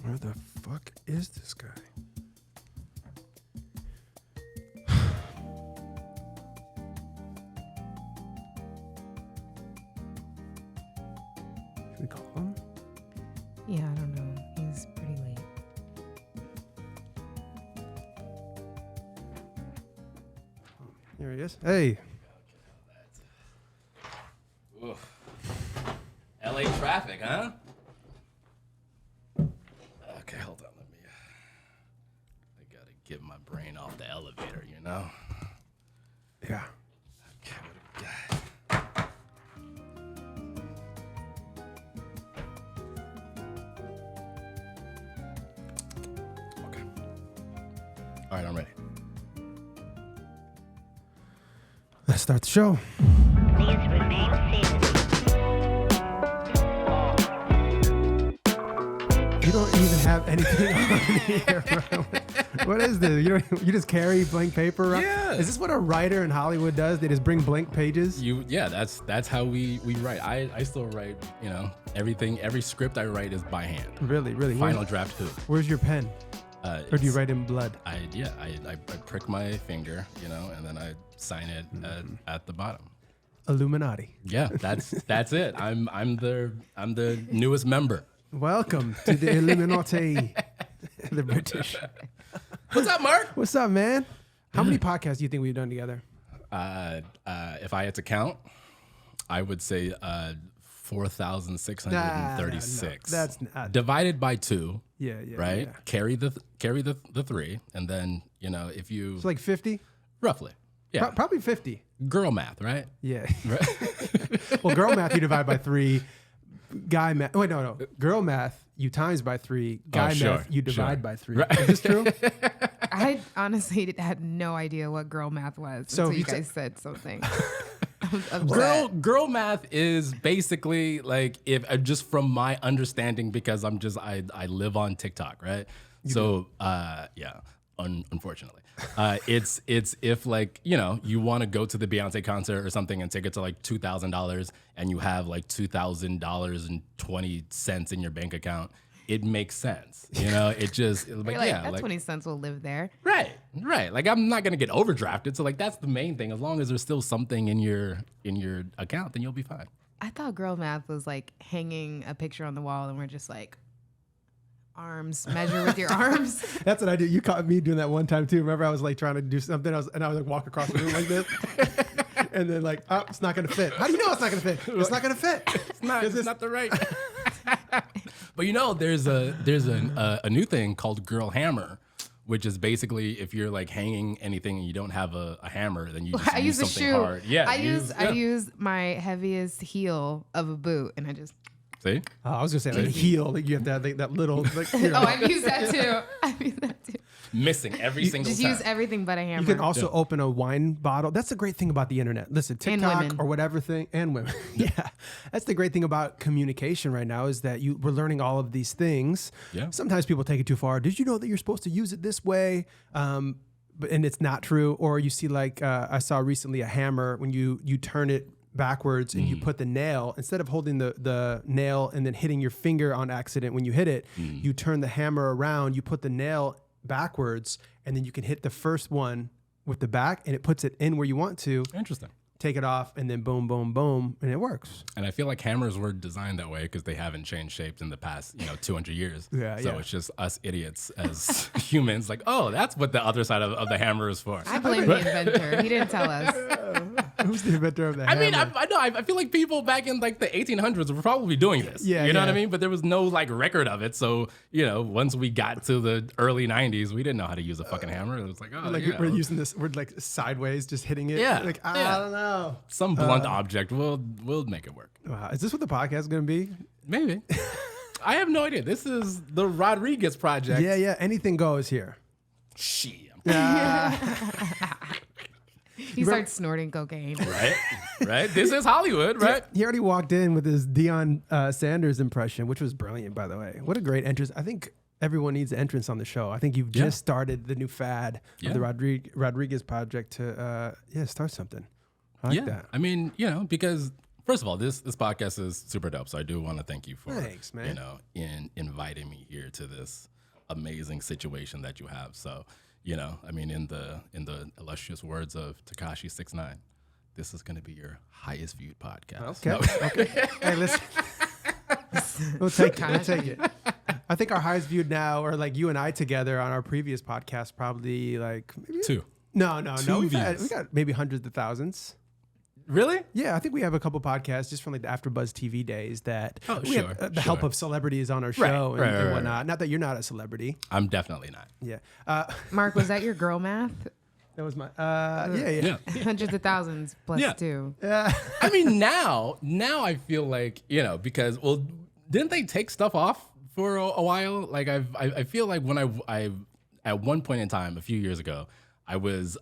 Where the fuck is this guy? Should we call him? Yeah, I don't know. He's pretty late. Here he is. Hey. Oof. LA traffic, huh? Okay, hold on. I gotta get my brain off the elevator, you know? Yeah. Okay, what do we got? Okay. All right, I'm ready. Let's start the show. Please remain seated. You don't even have anything on here, bro. What is this? You just carry blank paper around? Yeah. Is this what a writer in Hollywood does? They just bring blank pages? Yeah, that's how we write. I still write, you know, everything. Every script I write is by hand. Really? Final draft too. Where's your pen? Or do you write in blood? I prick my finger, you know, and then I sign it at the bottom. Illuminati. Yeah, that's it. I'm the newest member. Welcome to the Illuminati. The British. What's up, Mark? What's up, man? How many podcasts do you think we've done together? If I had to count, I would say 4,636. No, that's not. Divided by 2. Yeah. Right? Yeah. Carry the 3, and then, you know, if you It's like 50? roughly. Yeah. Probably 50. Girl math, right? Yeah. Right. Well, girl math, you divide by 3. Guy math. Wait, no. Girl math, you times by 3. Guy sure, math, you divide by 3. Right. Is this true? I honestly had no idea what girl math was So until you you guys said something. I was upset. Girl math is basically like, if just from my understanding, because I live on TikTok, right? Unfortunately, it's if, like, you know, you want to go to the Beyonce concert or something and take it to like $2,000 and you have like $2,000.20 in your bank account, it makes sense. You know, it just like, You're yeah, that like 20 cents will live there. right. Like, I'm not gonna get overdrafted, so like that's the main thing. As long as there's still something in your account, then you'll be fine. I thought girl math was like hanging a picture on the wall and we're just like, arms, measure with your arms. That's what I do. You caught me doing that one time too. Remember, I was like trying to do something, I was like walk across the room like this, and then like, oh, it's not gonna fit. How do you know it's not gonna fit? It's not gonna fit. It's not the right. But you know, there's a new thing called girl hammer, which is basically if you're like hanging anything and you don't have a hammer, then you just I use a something shoe. hard. Yeah, I use my heaviest heel of a boot and I just. See? Oh, I was gonna say like heel. Like you have to have like, that little. Like, you know. Oh, I've used that too. Missing every single Just time. use everything but a hammer. You can also open a wine bottle. That's the great thing about the internet. Listen, TikTok women. or whatever thing, and women. Yeah, that's the great thing about communication right now is that we're learning all of these things. Yeah. Sometimes people take it too far. Did you know that you're supposed to use it this way? And it's not true. Or you see, like I saw recently a hammer when you turn it backwards and you put the nail, instead of holding the nail and then hitting your finger on accident when you hit it, you turn the hammer around, you put the nail backwards, and then you can hit the first one with the back and it puts it in where you want to. Interesting. Take it off and then boom, boom, boom, and it works. And I feel like hammers were designed that way because they haven't changed shapes in the past, 200 years. Yeah, so yeah. it's just us idiots as humans, like, oh, that's what the other side of the hammer is for. I blame the inventor. He didn't tell us. Who's the inventor of the I mean, hammer? I know. I feel like people back in like the 1800s were probably doing this. Yeah, you know what I yeah. mean? But there was no like record of it. So once we got to the early 90s, we didn't know how to use a fucking hammer. It was like, oh, like yeah, we're using this, we're like sideways, just hitting it. Yeah, Like, yeah. I don't know. some blunt object. We'll make it work. Wow. Is this what the podcast is going to be? Maybe. I have no idea. This is the Rodriguez project. Yeah. Anything goes here. Shit. He starts snorting cocaine. Right. This is Hollywood, right? He already walked in with his Deion Sanders impression, which was brilliant, by the way. What a great entrance. I think everyone needs an entrance on the show. I think you've just started the new fad of the Rodriguez project to start something. I like that. I mean, because First of all, this podcast is super dope. So I do want to thank you for Thanks, man. in inviting me here to this amazing situation that you have. So, I mean, in the illustrious words of Tekashi 6ix9ine, this is going to be your highest viewed podcast. Okay. Okay. Hey, listen. We'll take it. We'll take it. I think our highest viewed now are like you and I together on our previous podcast, probably like maybe 2. No. We views. got maybe hundreds of thousands. Really? Yeah, I think we have a couple podcasts just from like the AfterBuzz TV days that we sure, have the help of celebrities on our show Right, and right. whatnot. Not that you're not a celebrity. I'm definitely not. Yeah. Mark, was that your girl math? That was my. Yeah. Hundreds of thousands plus Yeah. 2. I mean, now I feel like, because, well, didn't they take stuff off for a while? Like I feel like when I at one point in time, a few years ago, I was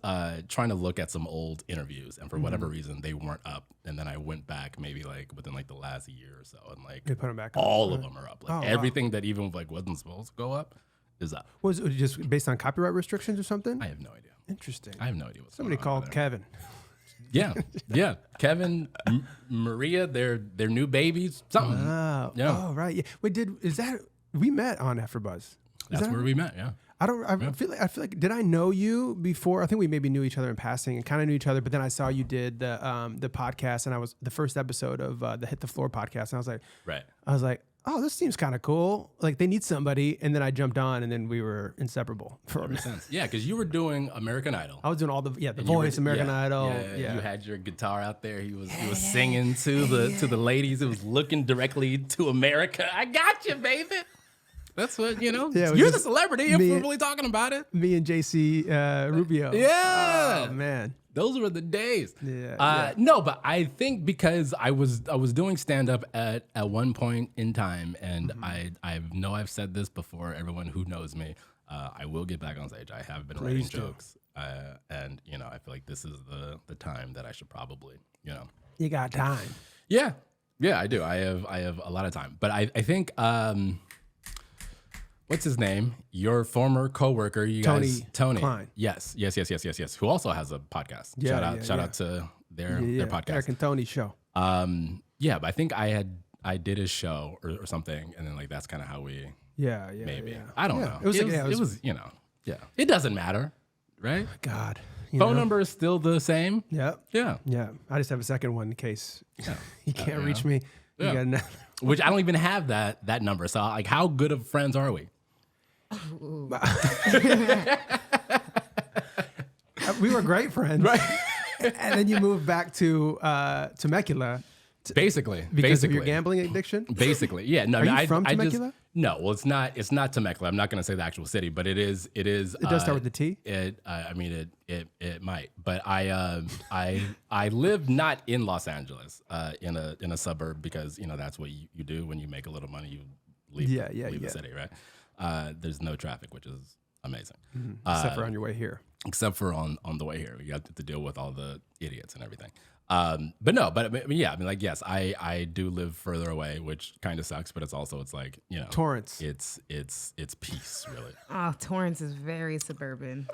trying to look at some old interviews, and for whatever reason, they weren't up. And then I went back maybe like within like the last year or so, and like They put them back up. all of them are up. Like wow. everything that even like wasn't supposed to go up is up. Was it just based on copyright restrictions or something? I have no idea. Interesting. I have no idea what's Somebody going on called over there. Kevin. Yeah. Kevin, Maria, their new babies, something. Oh, Yeah. oh, right. Yeah. Wait, we met on AfterBuzz? That's where we met. Yeah. I feel like did I know you before? I think we maybe knew each other in passing and kind of knew each other, but then I saw you did the podcast, and I was the first episode of the Hit the Floor podcast, and I was like, oh, this seems kind of cool. Like they need somebody, and then I jumped on, and then we were inseparable for a minute. Sense. Yeah, because you were doing American Idol. I was doing all the And you voice, were- American yeah, Idol. Yeah. You had your guitar out there. He was singing to the ladies. It was looking directly to America. I got you, baby. That's what Yeah, it was you're the just celebrity if me- we're really talking about it. Me and JC Rubio. Yeah. Oh man. Those were the days. Yeah. No, but I think because I was doing stand up at one point in time, and I know I've said this before. Everyone who knows me, I will get back on stage. I have been writing do. jokes, and I feel like this is the time that I should probably You got time. Yeah, I do. I have a lot of time, but I think what's his name? Your former coworker, you guys, Tony Klein. Yes. Who also has a podcast. Shout out to their podcast. Eric and Tony's show. Yeah, but I think I did his show or something, and then like that's kind of how we maybe. Yeah. I don't Yeah. know. It was Yeah. It doesn't matter, right? God. Phone number is still the same. Yep. Yeah. Yeah. I just have a second one in case you can't Yeah. reach me. You Yeah. got another. Which I don't even have that number. So like, how good of friends are we? We were great friends. Right. And then you moved back to Temecula Basically, because of your gambling addiction. Basically, yeah. No, Are you from I just Temecula? no. Well, it's not. It's not Temecula. I'm not going to say the actual city, but it is. It is. It does start with the T? I mean, it might. But I live not in Los Angeles, in a suburb, because that's what you do when you make a little money. You leave. Leave the city, right? There's no traffic, which is amazing. Except for on your way here. Except for on the way here, you have to deal with all the idiots and everything. But no, but I mean, yeah, I mean, like, yes, I do live further away, which kind of sucks, but it's also, it's like, Torrance. It's peace, really. Oh, Torrance is very suburban.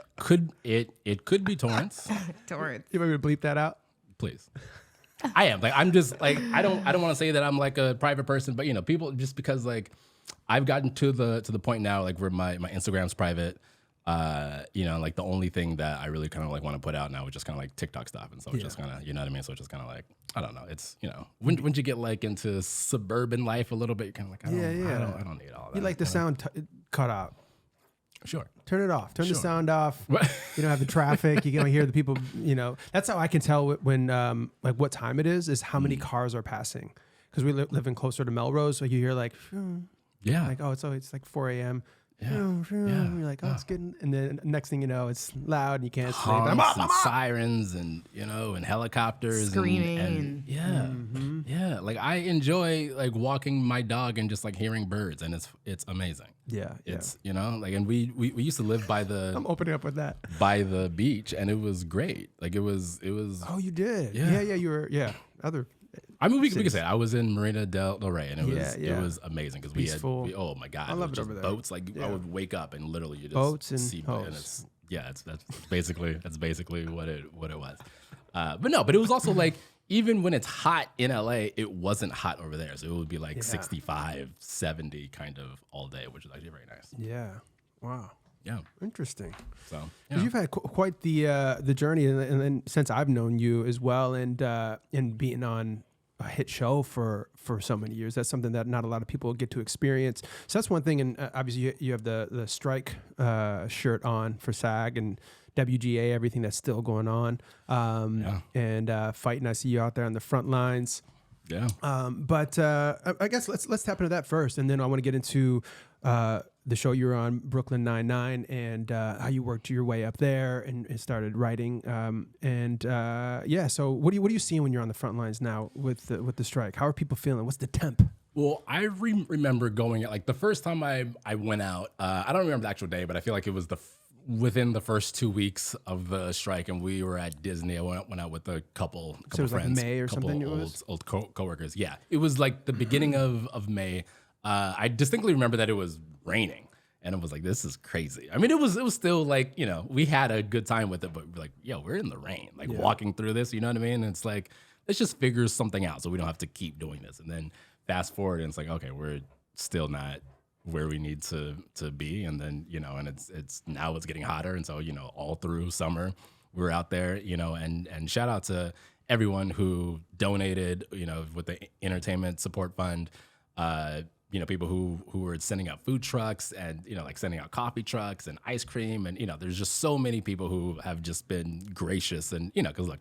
It could be Torrance, Torrance. You want me to bleep that out? please. I am like, I'm just like, I don't want to say that I'm like a private person, but people, just because like I've gotten to the point now, like where my Instagram's private. Like the only thing that I really kind of like want to put out now is just kind of like TikTok stuff. And so it's just kind of, you know what I mean? So it's just kind of like, I don't know. It's, when you get like into suburban life a little bit, you're kind of like, I don't need all that. You like the sound cut out. Sure. Turn it off. Turn the Sure. sound off. You don't have the traffic. You don't hear the people, That's how I can tell when, like what time it is how many cars are passing. Because we live in closer to Melrose. So you hear like, Yeah. like, oh, it's like 4 a.m. Yeah. You're like, oh, it's getting, and then next thing you know, it's loud and you can't sleep. Honks and sirens and, and helicopters. Screaming. And yeah. Yeah. Like I enjoy like walking my dog and just like hearing birds, and it's amazing. Yeah. It's, like, and we used to live by I'm opening up with that. by the beach, and it was great. Like it was. Oh, you did. Yeah. Yeah. You were. Yeah. I mean, we can say it. I was in Marina del Rey, and it was amazing because Peaceful. oh my god, I love it just over there. boats. Like I would wake up and literally you just Boats and see, hoes. and it's that's basically what it was. But it was also like even when it's hot in LA, it wasn't hot over there. So it would be like 65, 70 kind of all day, which is actually very nice. Yeah. Wow. Yeah. Interesting. So Because you've had quite the journey, and since I've known you as well, and being on a hit show for so many years, that's something that not a lot of people get to experience. So that's one thing, and obviously you have the strike shirt on for SAG and WGA, everything that's still going on, and fighting. I see you out there on the front lines. Yeah. But I guess let's tap into that first, and then I want to get into the show you were on, Brooklyn Nine-Nine, and how you worked your way up there and started writing. So what are you seeing when you're on the front lines now with the strike? How are people feeling? What's the temp? Well, I remember going at, like, the first time I went out. I don't remember the actual day, but I feel like it was within the first 2 weeks of the strike, and we were at Disney. I went out with a couple So it was friends, like May or something. old coworkers. Yeah, it was like the beginning of May. I distinctly remember that it was raining, and it was like, this is crazy. I mean, it was still like, we had a good time with it, but we're like, we're in the rain, like walking through this. You know what I mean? And it's like, let's just figure something out so we don't have to keep doing this. And then fast forward, and it's like, okay, we're still not where we need to be. And then, and it's now it's getting hotter. And so, all through summer, we're out there, and shout out to everyone who donated, with the entertainment support fund, people who were sending out food trucks and, like sending out coffee trucks and ice cream. And, there's just so many people who have just been gracious. And, because look,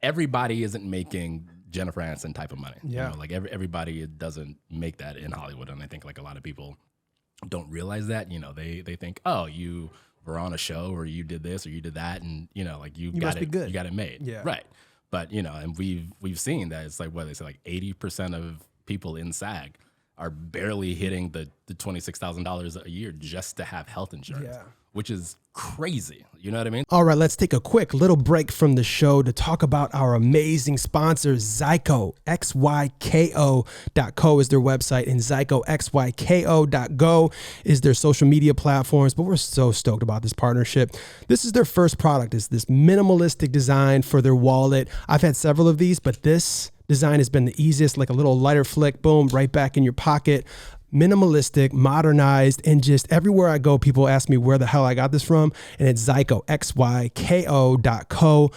everybody isn't making Jennifer Aniston type of money. Yeah. Like everybody doesn't make that in Hollywood. And I think like a lot of people don't realize that, they think, oh, you were on a show or you did this or you did that. And, like you got it made. Yeah. Right. But, and we've seen that it's like, what they say, like 80% of people in SAG are barely hitting the $26,000 a year just to have health insurance, which is crazy. You know what I mean? All right, let's take a quick little break from the show to talk about our amazing sponsor, XYKO. XYKO.co is their website, and XYKO.go is their social media platforms. But we're so stoked about this partnership. This is their first product. It's this minimalistic design for their wallet. I've had several of these, but this design has been the easiest, like a little lighter flick, boom, right back in your pocket. Minimalistic, modernized, and just everywhere I go, people ask me where the hell I got this from, and it's XYKO, XYKO.co.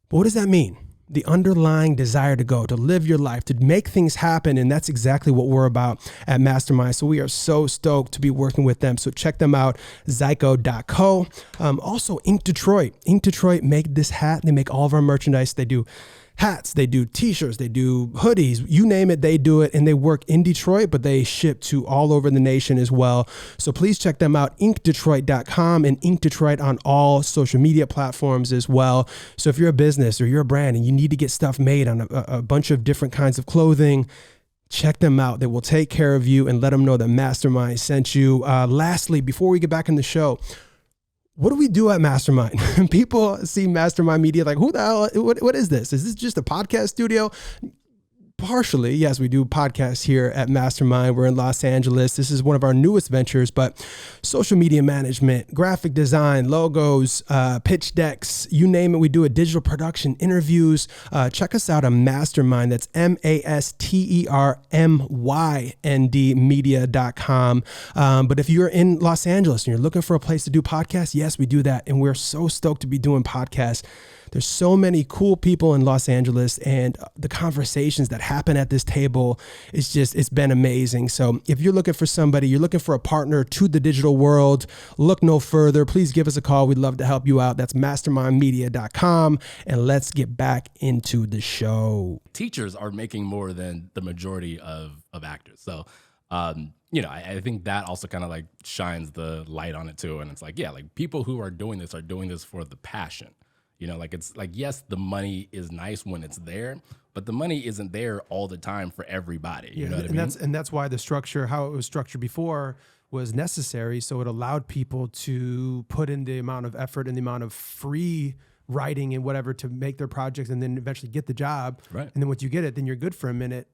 But what does that mean? The underlying desire to live your life, to make things happen, and that's exactly what we're about at Mastermynd. So we are so stoked to be working with them. So check them out, XYKO.co. Also, Ink Detroit. Ink Detroit make this hat. They make all of our merchandise. They do hats, they do t-shirts, they do hoodies, you name it, they do it. And they work in Detroit, but they ship to all over the nation as well. So please check them out, inkdetroit.com, and Ink Detroit on all social media platforms as well. So if you're a business or you're a brand and you need to get stuff made on a bunch of different kinds of clothing, check them out. They will take care of you, and let them know that Mastermynd sent you. Lastly, before we get back in the show, what do we do at Mastermynd? People see Mastermynd Media like, who the hell, what is this? Is this just a podcast studio? Partially, yes, we do podcasts here at Mastermynd. We're in Los Angeles. This is one of our newest ventures, but social media management, graphic design, logos, pitch decks, you name it. We do a digital production, interviews. Check us out on Mastermynd. That's MASTERMYND media.com. But if you're in Los Angeles and you're looking for a place to do podcasts, yes, we do that. And we're so stoked to be doing podcasts. There's so many cool people in Los Angeles, and the conversations that happen at this table it's been amazing. So if you're looking for somebody, you're looking for a partner to the digital world, look no further. Please give us a call. We'd love to help you out. That's mastermindmedia.com. And let's get back into the show. Teachers are making more than the majority of actors. So, I think that also kind of like shines the light on it too. And it's like, like people who are doing this for the passion. It's like, yes, the money is nice when it's there, but the money isn't there all the time for everybody. You know what I mean? That's why the structure, how it was structured before, was necessary. So it allowed people to put in the amount of effort and the amount of free writing and whatever to make their projects, and then eventually get the job. Right. And then once you get it, then you're good for a minute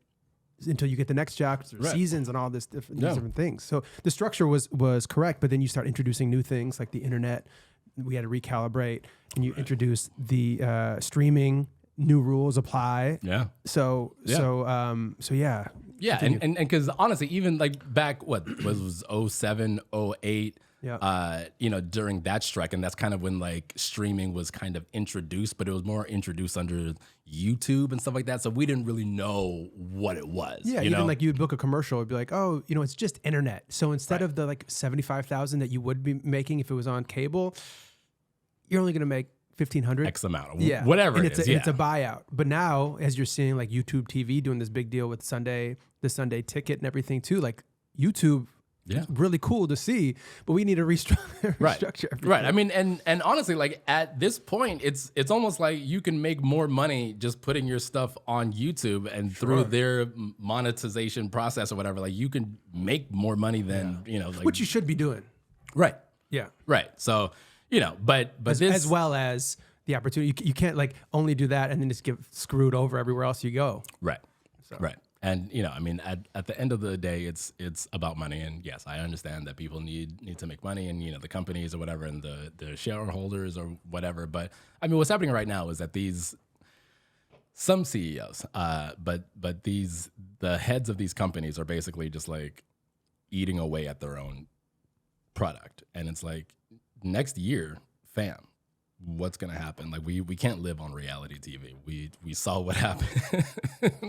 until you get the next job, seasons and all this these different things. So the structure was correct, but then you start introducing new things like the internet. We had to recalibrate, and you introduce the streaming, new rules apply. Yeah. So yeah. Yeah, and because honestly, even like back was 07, 08, Yeah. During that strike, and that's kind of when like streaming was kind of introduced, but it was more introduced under YouTube and stuff like that. So we didn't really know what it was. Yeah, even like you'd book a commercial, it'd be like, oh, it's just internet. So instead of the like 75,000 that you would be making if it was on cable, you're only gonna make 1,500. X amount, and whatever it it's is. it's a buyout. But now, as you're seeing like YouTube TV doing this big deal with the Sunday ticket and everything too, like YouTube. Yeah. It's really cool to see, but we need to restructure everything. Right. I mean, and honestly, like at this point, it's almost like you can make more money just putting your stuff on YouTube and through their monetization process or whatever. Like you can make more money than like, which you should be doing. Right. Yeah. Right. So but as well as the opportunity, you can't like only do that and then just get screwed over everywhere else you go. Right. Right. And I mean, at the end of the day, it's about money. And yes, I understand that people need to make money, and the companies or whatever, and the shareholders or whatever. But I mean, what's happening right now is that some CEOs, but the heads of these companies are basically just like eating away at their own product, and it's like next year, fam. What's gonna happen? Like we can't live on reality TV. We saw what happened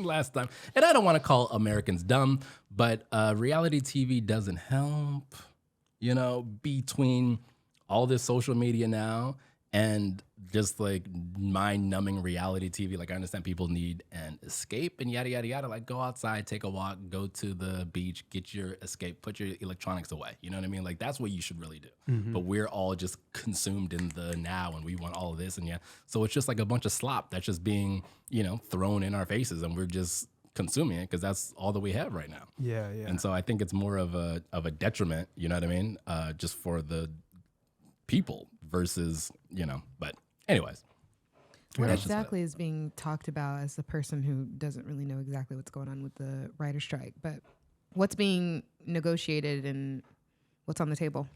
last time, and I don't want to call Americans dumb, but reality TV doesn't help. Between all this social media now and just like mind-numbing reality TV. Like I understand people need an escape and yada yada yada. Like go outside, take a walk, go to the beach, get your escape, put your electronics away. You know what I mean? Like that's what you should really do. Mm-hmm. But we're all just consumed in the now, and we want all of this, and so it's just like a bunch of slop that's just being thrown in our faces, and we're just consuming it because that's all that we have right now. Yeah, yeah. And so I think it's more of a detriment. You know what I mean? Just for the people versus but anyways, what exactly is being talked about as the person who doesn't really know exactly what's going on with the writer strike, but what's being negotiated and what's on the table?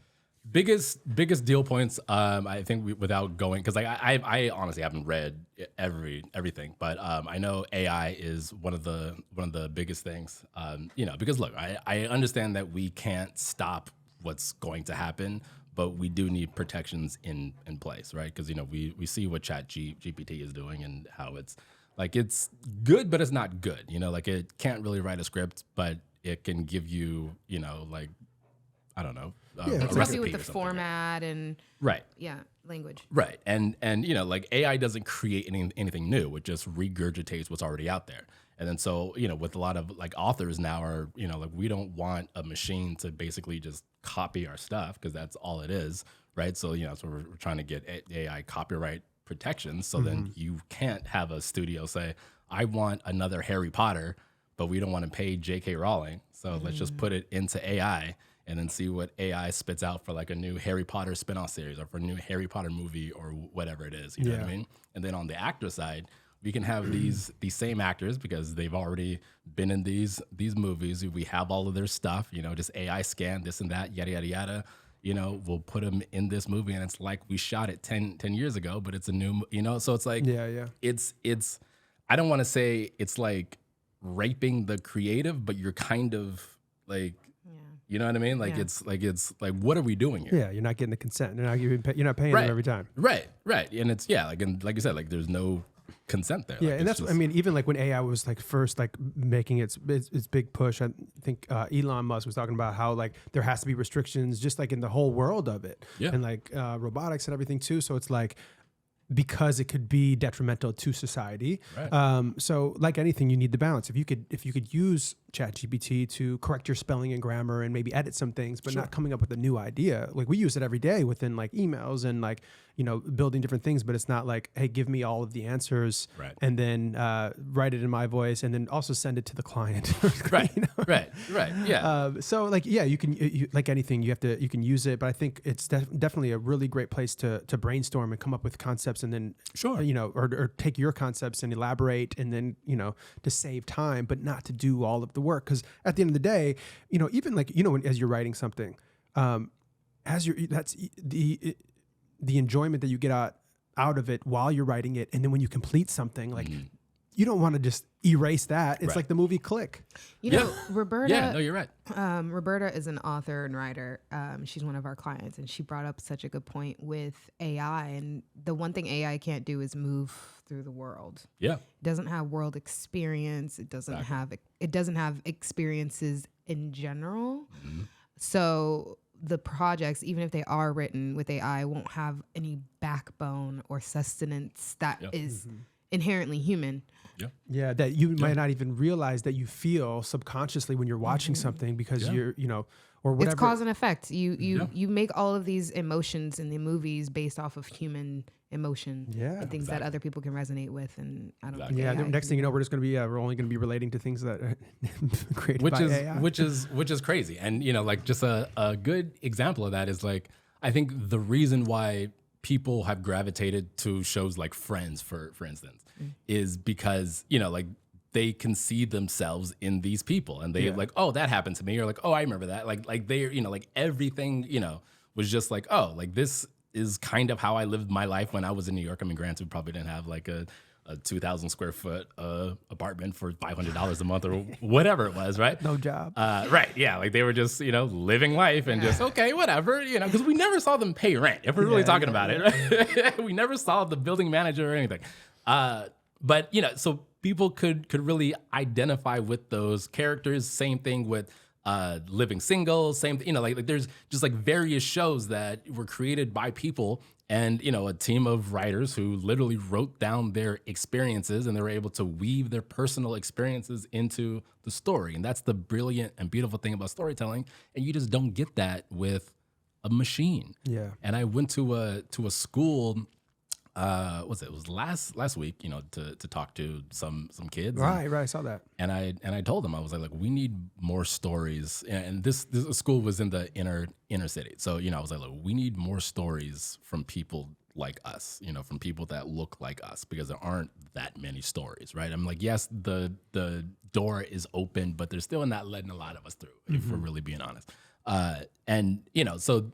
Biggest deal points. I think without going, because I honestly haven't read everything, but I know AI is one of the biggest things. Because look, I understand that we can't stop what's going to happen, but we do need protections in place, right? Because we see what GPT is doing and how it's good, but it's not good. Like it can't really write a script, but it can give you like I don't know. It's recipe with the format and language. Right. And like AI doesn't create anything new. It just regurgitates what's already out there. And then so, with a lot of like authors now are, like we don't want a machine to basically just copy our stuff because that's all it is. Right. So, so we're trying to get AI copyright protection. So then you can't have a studio say, I want another Harry Potter, but we don't want to pay J.K. Rowling. So let's just put it into AI and then see what AI spits out for like a new Harry Potter spinoff series or for a new Harry Potter movie or whatever it is. You know what I mean? And then on the actor side, we can have these same actors because they've already been in these movies. We have all of their stuff, just AI scan, this and that, yada, yada, yada. We'll put them in this movie and it's like we shot it 10 years ago, but it's a new, so it's like, it's, I don't want to say it's like raping the creative, but you're kind of like, you know what I mean? Like it's like what are we doing here? Yeah, you're not getting the consent. You're not paying them every time. Right. And it's and like you said, like there's no consent there. Yeah, like, and that's even like when AI was like first like making its big push. I think Elon Musk was talking about how like there has to be restrictions, just like in the whole world of it, and like robotics and everything too. So it's like because it could be detrimental to society. Right. So like anything, you need the balance. If you could use ChatGPT to correct your spelling and grammar and maybe edit some things, but not coming up with a new idea. Like we use it every day within like emails and like, building different things, but it's not like, hey, give me all of the answers and then write it in my voice and then also send it to the client. Right. Yeah. So like, you can, like anything, you can use it, but I think it's definitely a really great place to brainstorm and come up with concepts and then, or take your concepts and elaborate and then, to save time, but not to do all of the work. Because at the end of the day, even like, as you're writing something, that's the enjoyment that you get out of it while you're writing it. And then when you complete something, like you don't want to just erase that. It's like the movie Click. You know, Roberta. Yeah, no, you're right. Roberta is an author and writer. She's one of our clients, and she brought up such a good point with AI. And the one thing AI can't do is move through the world. Yeah, It doesn't have world experience. It doesn't have experiences in general. So the projects, even if they are written with AI, won't have any backbone or sustenance that is inherently human. Yeah, that you might not even realize that you feel subconsciously when you're watching something because you're, or whatever. It's cause and effect. You make all of these emotions in the movies based off of human emotion and things that other people can resonate with. And I don't think AI the next thing you know, we're just going to be we're only going to be relating to things that are created by AI. which is crazy. And like just a good example of that is like, I think the reason why people have gravitated to shows like Friends, for instance, is because like they can see themselves in these people, and they like, oh, that happened to me, or like, oh, I remember that. Like they, like everything, was just like, oh, like this is kind of how I lived my life when I was in New York. I mean, granted, we probably didn't have like a 2,000 square foot apartment for $500 a month or whatever it was, right? No job. Right, yeah, like they were just, living life and just, okay, whatever, because we never saw them pay rent, if we're really talking about it. Right? We never saw the building manager or anything. But, so people could really identify with those characters. Same thing with Living Single, same, like there's just like various shows that were created by people and, a team of writers who literally wrote down their experiences, and they were able to weave their personal experiences into the story. And that's the brilliant and beautiful thing about storytelling. And you just don't get that with a machine. Yeah. And I went to a school, it was last week, to talk to some kids. Right, I saw that. And I told them, I was like, we need more stories. And this school was in the inner city. So, I was like, look, we need more stories from people like us, from people that look like us, because there aren't that many stories, right? I'm like, yes, the door is open, but they're still not letting a lot of us through, if we're really being honest. And, so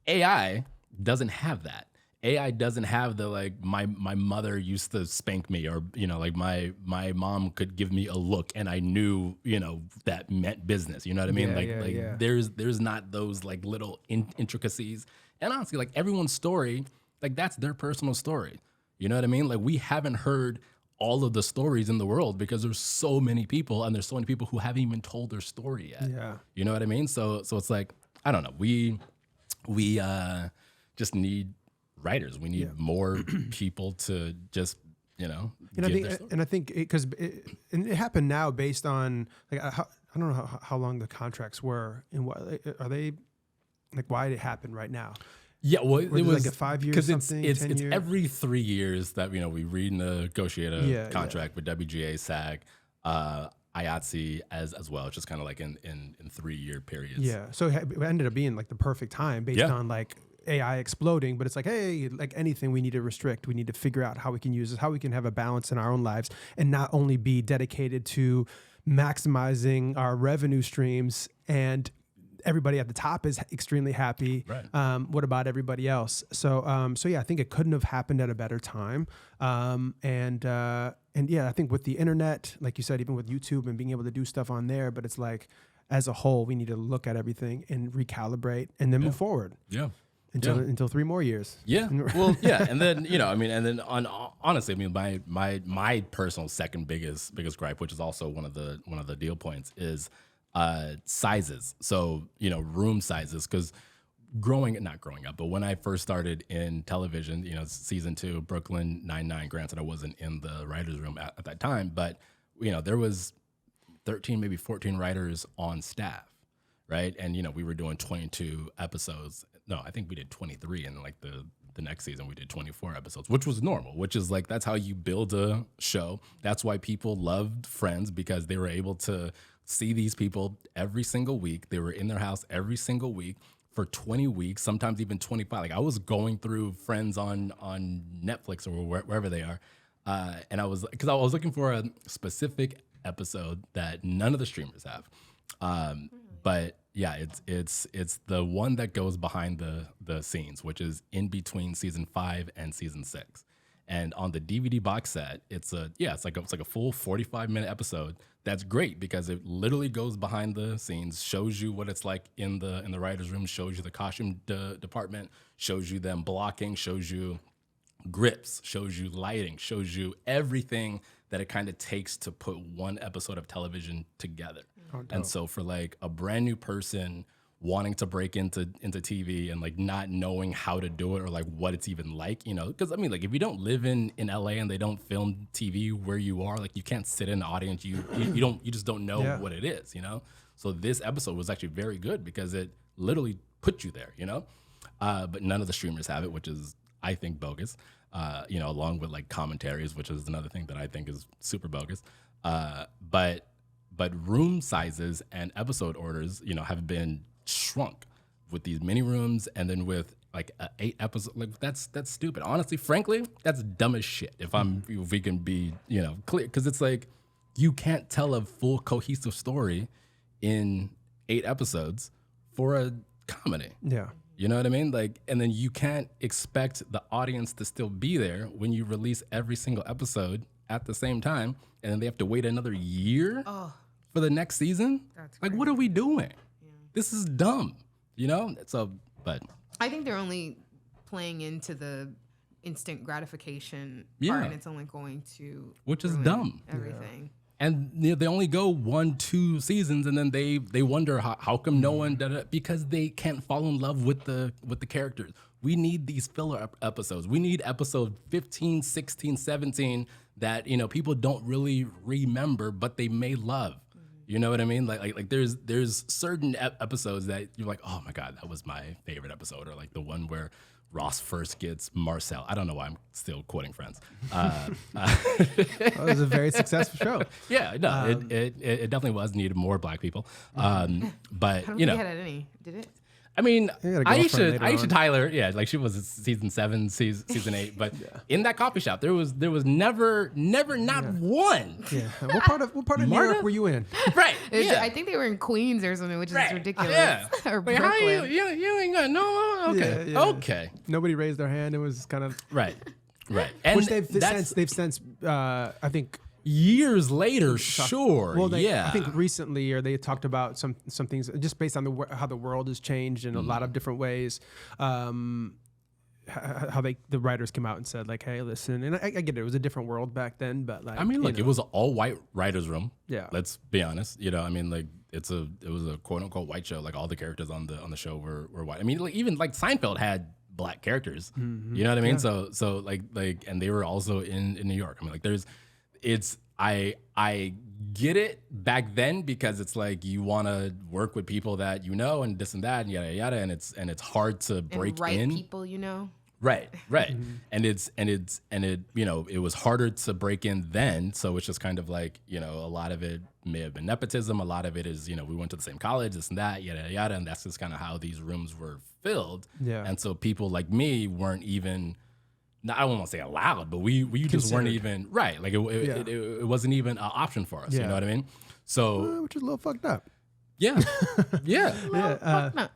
AI doesn't have that. AI doesn't have the, like, my mother used to spank me, or, like my mom could give me a look and I knew, that meant business. You know what I mean? There's not those like little intricacies. And honestly, like everyone's story, like that's their personal story. You know what I mean? Like we haven't heard all of the stories in the world because there's so many people, and there's so many people who haven't even told their story yet. Yeah. You know what I mean? So it's like, I don't know. We just need writers. We need more people to just, I think because it happened now based on like I don't know how long the contracts were and what are they like, why did it happen right now? Yeah, well, it was like a 5 year something. It's 10 years? every 3 years that we renegotiate a contract with WGA, SAG, IATSE as well. It's just kind of like in 3 year periods. Yeah, so it ended up being like the perfect time based on like AI exploding, but it's like, hey, like anything we need to restrict, we need to figure out how we can use this, how we can have a balance in our own lives and not only be dedicated to maximizing our revenue streams and everybody at the top is extremely happy. Right. What about everybody else? So yeah, I think it couldn't have happened at a better time. And yeah, I think with the internet, like you said, even with YouTube and being able to do stuff on there, but it's like, as a whole, we need to look at everything and recalibrate and then move forward. Yeah. Until 3 more years. Yeah. Well, yeah. And then, honestly, my personal second biggest gripe, which is also one of the deal points, is sizes. So, room sizes, because not growing up, but when I first started in television, season 2, Brooklyn Nine-Nine, granted I wasn't in the writer's room at that time, but, there was 13, maybe 14 writers on staff, right? And, we were doing 22 episodes. No, I think we did 23, and like the next season we did 24 episodes, which was normal, which is like, that's how you build a show. That's why people loved Friends, because they were able to see these people every single week. They were in their house every single week for 20 weeks, sometimes even 25. Like I was going through Friends on Netflix or wherever they are. And I was looking for a specific episode that none of the streamers have. But yeah, it's the one that goes behind the scenes, which is in between season 5 and season 6. And on the DVD box set, it's like a full 45-minute episode. That's great because it literally goes behind the scenes, shows you what it's like in the writer's room, shows you the costume department, shows you them blocking, shows you grips, shows you lighting, shows you everything that it kind of takes to put one episode of television together. And so for like a brand new person wanting to break into TV and like not knowing how to do it or like what it's even like, you know, because I mean, like if you don't live in LA and they don't film TV where you are, like you can't sit in the audience, you just don't know what it is, you know? So this episode was actually very good because it literally put you there, you know? But none of the streamers have it, which is, I think, bogus, you know, along with like commentaries, which is another thing that I think is super bogus. But room sizes and episode orders, you know, have been shrunk with these mini rooms, and then with like 8 episodes. Like that's stupid. Honestly, frankly, that's dumb as shit. If we can be, you know, clear, because it's like you can't tell a full cohesive story in 8 episodes for a comedy. Yeah. You know what I mean? Like, and then you can't expect the audience to still be there when you release every single episode at the same time, and then they have to wait another year for the next season. That's like, what are we doing? Yeah. This is dumb, you know? So, but I think they're only playing into the instant gratification part, and it's only going to which is dumb. Everything. And you know, they only go 1-2 seasons, and then they wonder how come no one did it, because they can't fall in love with the characters. We need these filler episodes. We need episode 15, 16, 17 that, you know, people don't really remember, but they may love. You know what I mean? Like there's certain episodes that you're like, oh my God, that was my favorite episode, or like the one where Ross first gets Marcel. I don't know why I'm still quoting Friends. It was a very successful show. Yeah, no, it definitely was. Needed more black people. But I don't you think know, it had any. Did it? I mean, You got a girlfriend later Aisha on. Tyler, yeah, like she was season 7, season 8. But in that coffee shop, there was never not one. Yeah. What part of New Marta? York were you in? Right. It's- Yeah. I think they were in Queens or something, which is ridiculous. Yeah. Or Wait, how Brooklyn. you ain't got no? Okay. Yeah, yeah. Okay. Nobody raised their hand. It was kind of Right. Right. And which that's they've since I think. years later, sure. Well, yeah. I think recently, or they talked about some things just based on how the world has changed in a lot of different ways. How the writers came out and said like, "Hey, listen," and I get it. It was a different world back then, but like, I mean, look, you it know. was an all-white writers' room. Yeah. Let's be honest. You know, I mean, like it was a quote-unquote white show. Like all the characters on the show were white. I mean, like even like Seinfeld had black characters. You know what I mean? Yeah. So like, and they were also in New York. I mean, like I get it back then because it's like you want to work with people that you know and this and that and yada yada, and it's hard to break and right in. people, you know. Right. And it you know, it was harder to break in then, so it's just kind of like, you know, a lot of it may have been nepotism, a lot of it is, you know, we went to the same college, this and that, yada yada, and that's just kind of how these rooms were filled. Yeah. And so people like me weren't even, I don't want to say allowed, but we just weren't even right. Like it wasn't even an option for us. You know what I mean? So which is a little fucked up. yeah. Yeah.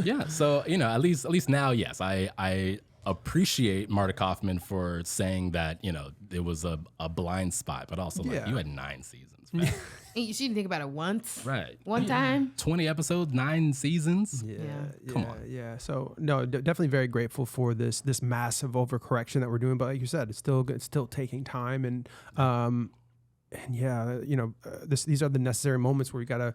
Yeah. So, you know, at least now, yes, I appreciate Marta Kaufman for saying that, you know, it was a blind spot, but also like you had 9 seasons, man. And she didn't think about it once. Right. One time. 20 episodes, 9 seasons. Come on. Yeah. So no, definitely very grateful for this massive overcorrection that we're doing. But like you said, it's still taking time, and yeah, you know, these are the necessary moments where you gotta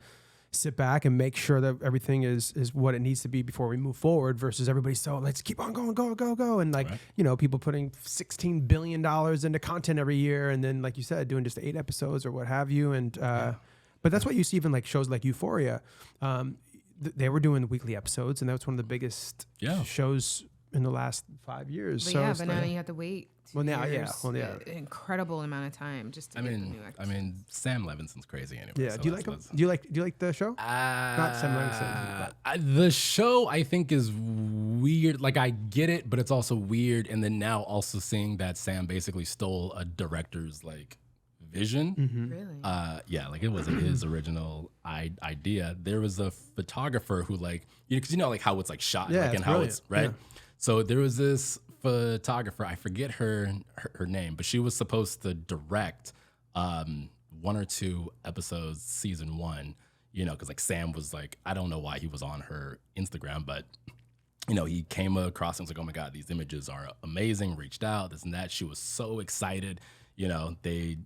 sit back and make sure that everything is what it needs to be before we move forward. Versus everybody, so let's keep on going, go, and like you know, people putting $16 billion into content every year, and then like you said, doing just 8 episodes or what have you, and. But that's what you see even like shows like Euphoria. They were doing the weekly episodes, and that's one of the biggest shows in the last 5 years. But so yeah, but now you have to wait. 2 years, Well, yeah. An incredible amount of time just to get the new episode. I mean, Sam Levinson's crazy anyway. Yeah. So Do you like him? Do you like the show? Not Sam Levinson. The show I think is weird. Like I get it, but it's also weird. And then now also seeing that Sam basically stole a director's like vision. Really? Yeah, like it wasn't his original idea. There was a photographer who like, you know, because you know like how it's like shot, Yeah, like, it's and how brilliant. it's right. Yeah. So there was this photographer. I forget her name, but she was supposed to direct 1 or 2 episodes, season 1. You know, because like Sam was like, I don't know why he was on her Instagram, but you know, he came across and was like, oh my God, these images are amazing. Reached out, this and that. She was so excited. You know, they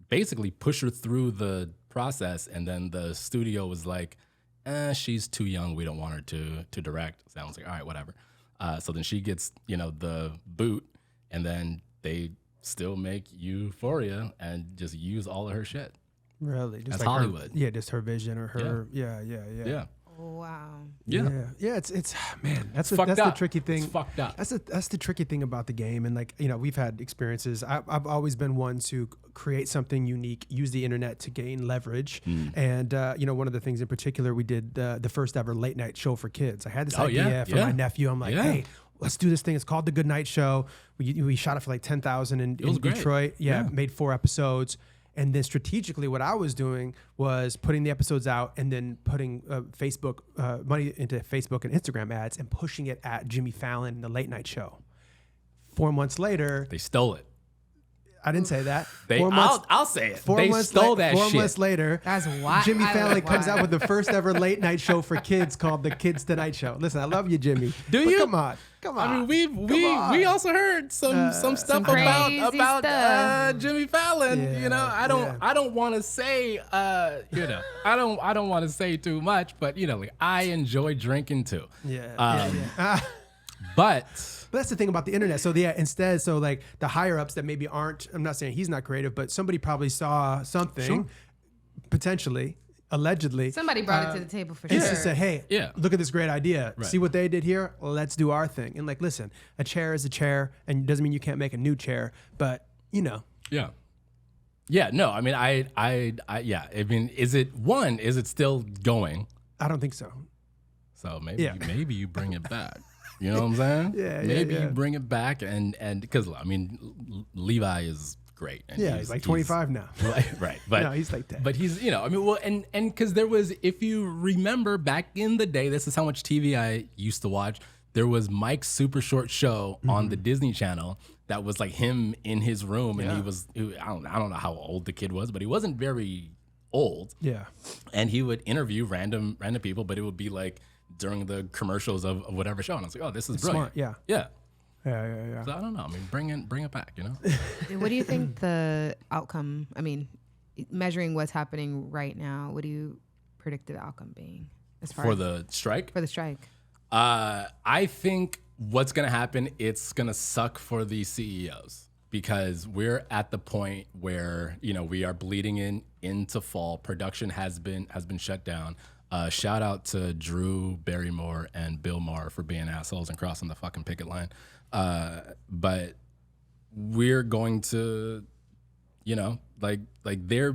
basically push her through the process, and then the studio was like, she's too young. We don't want her to direct. Sounds like, all right, whatever. So then she gets, you know, the boot, and then they still make Euphoria and just use all of her shit. Really? Just That's like Hollywood. Just her vision or her. Yeah. Wow. Yeah. It's man, that's fucked the up. tricky thing. It's fucked up. That's the tricky thing about the game. And like, you know, we've had experiences. I've always been one to create something unique, use the internet to gain leverage. And you know, one of the things in particular, we did the first ever late night show for kids. I had this idea for my nephew. I'm like, hey, let's do this thing. It's called The Good Night Show. We shot it for like 10,000 in Detroit. Yeah, made 4 episodes. And then strategically, what I was doing was putting the episodes out and then putting Facebook money into Facebook and Instagram ads and pushing it at Jimmy Fallon and the late night show. 4 months later, They stole it. I didn't say that. I'll say it. They stole that 4 shit. months later, That's why Jimmy Fallon comes why. out with the first ever late night show for kids called The Kids Tonight Show. Listen, I love you, Jimmy. Do but you? Come on. I mean, we also heard some stuff crazy about stuff. Jimmy Fallon. Yeah, you know, I don't want to say you know, I don't want to say too much, but you know, like I enjoy drinking too. But that's the thing about the internet. So instead, like the higher ups that maybe aren't, I'm not saying he's not creative, but somebody probably saw something, potentially, allegedly. Somebody brought it to the table for It's sure. just say, hey, look at this great idea. Right. See what they did here? Let's do our thing. And like, listen, a chair is a chair, and it doesn't mean you can't make a new chair, but you know. Yeah, no, I mean, I mean, is it still going? I don't think so. So maybe you bring it back. You know what I'm saying? Maybe you bring it back and because I mean, Levi is great. And he's like 25 now. Right. But no, he's like that. But he's, you know, I mean, well, and because there was, if you remember back in the day, this is how much TV I used to watch. There was Mike's super short show on the Disney Channel that was like him in his room, and I don't know how old the kid was, but he wasn't very old. Yeah. And he would interview random people, but it would be like during the commercials of whatever show, and I was like, oh, this is brilliant. Smart. Yeah. Yeah. So I don't know. I mean, bring it back. You know. What do you think the outcome? I mean, measuring what's happening right now, what do you predict the outcome being as far For as the strike? for the strike? I think what's going to happen, it's going to suck for the CEOs because we're at the point where, you know, we are bleeding into fall. Production has been shut down. Shout out to Drew Barrymore and Bill Maher for being assholes and crossing the fucking picket line. But we're going to, you know, like they're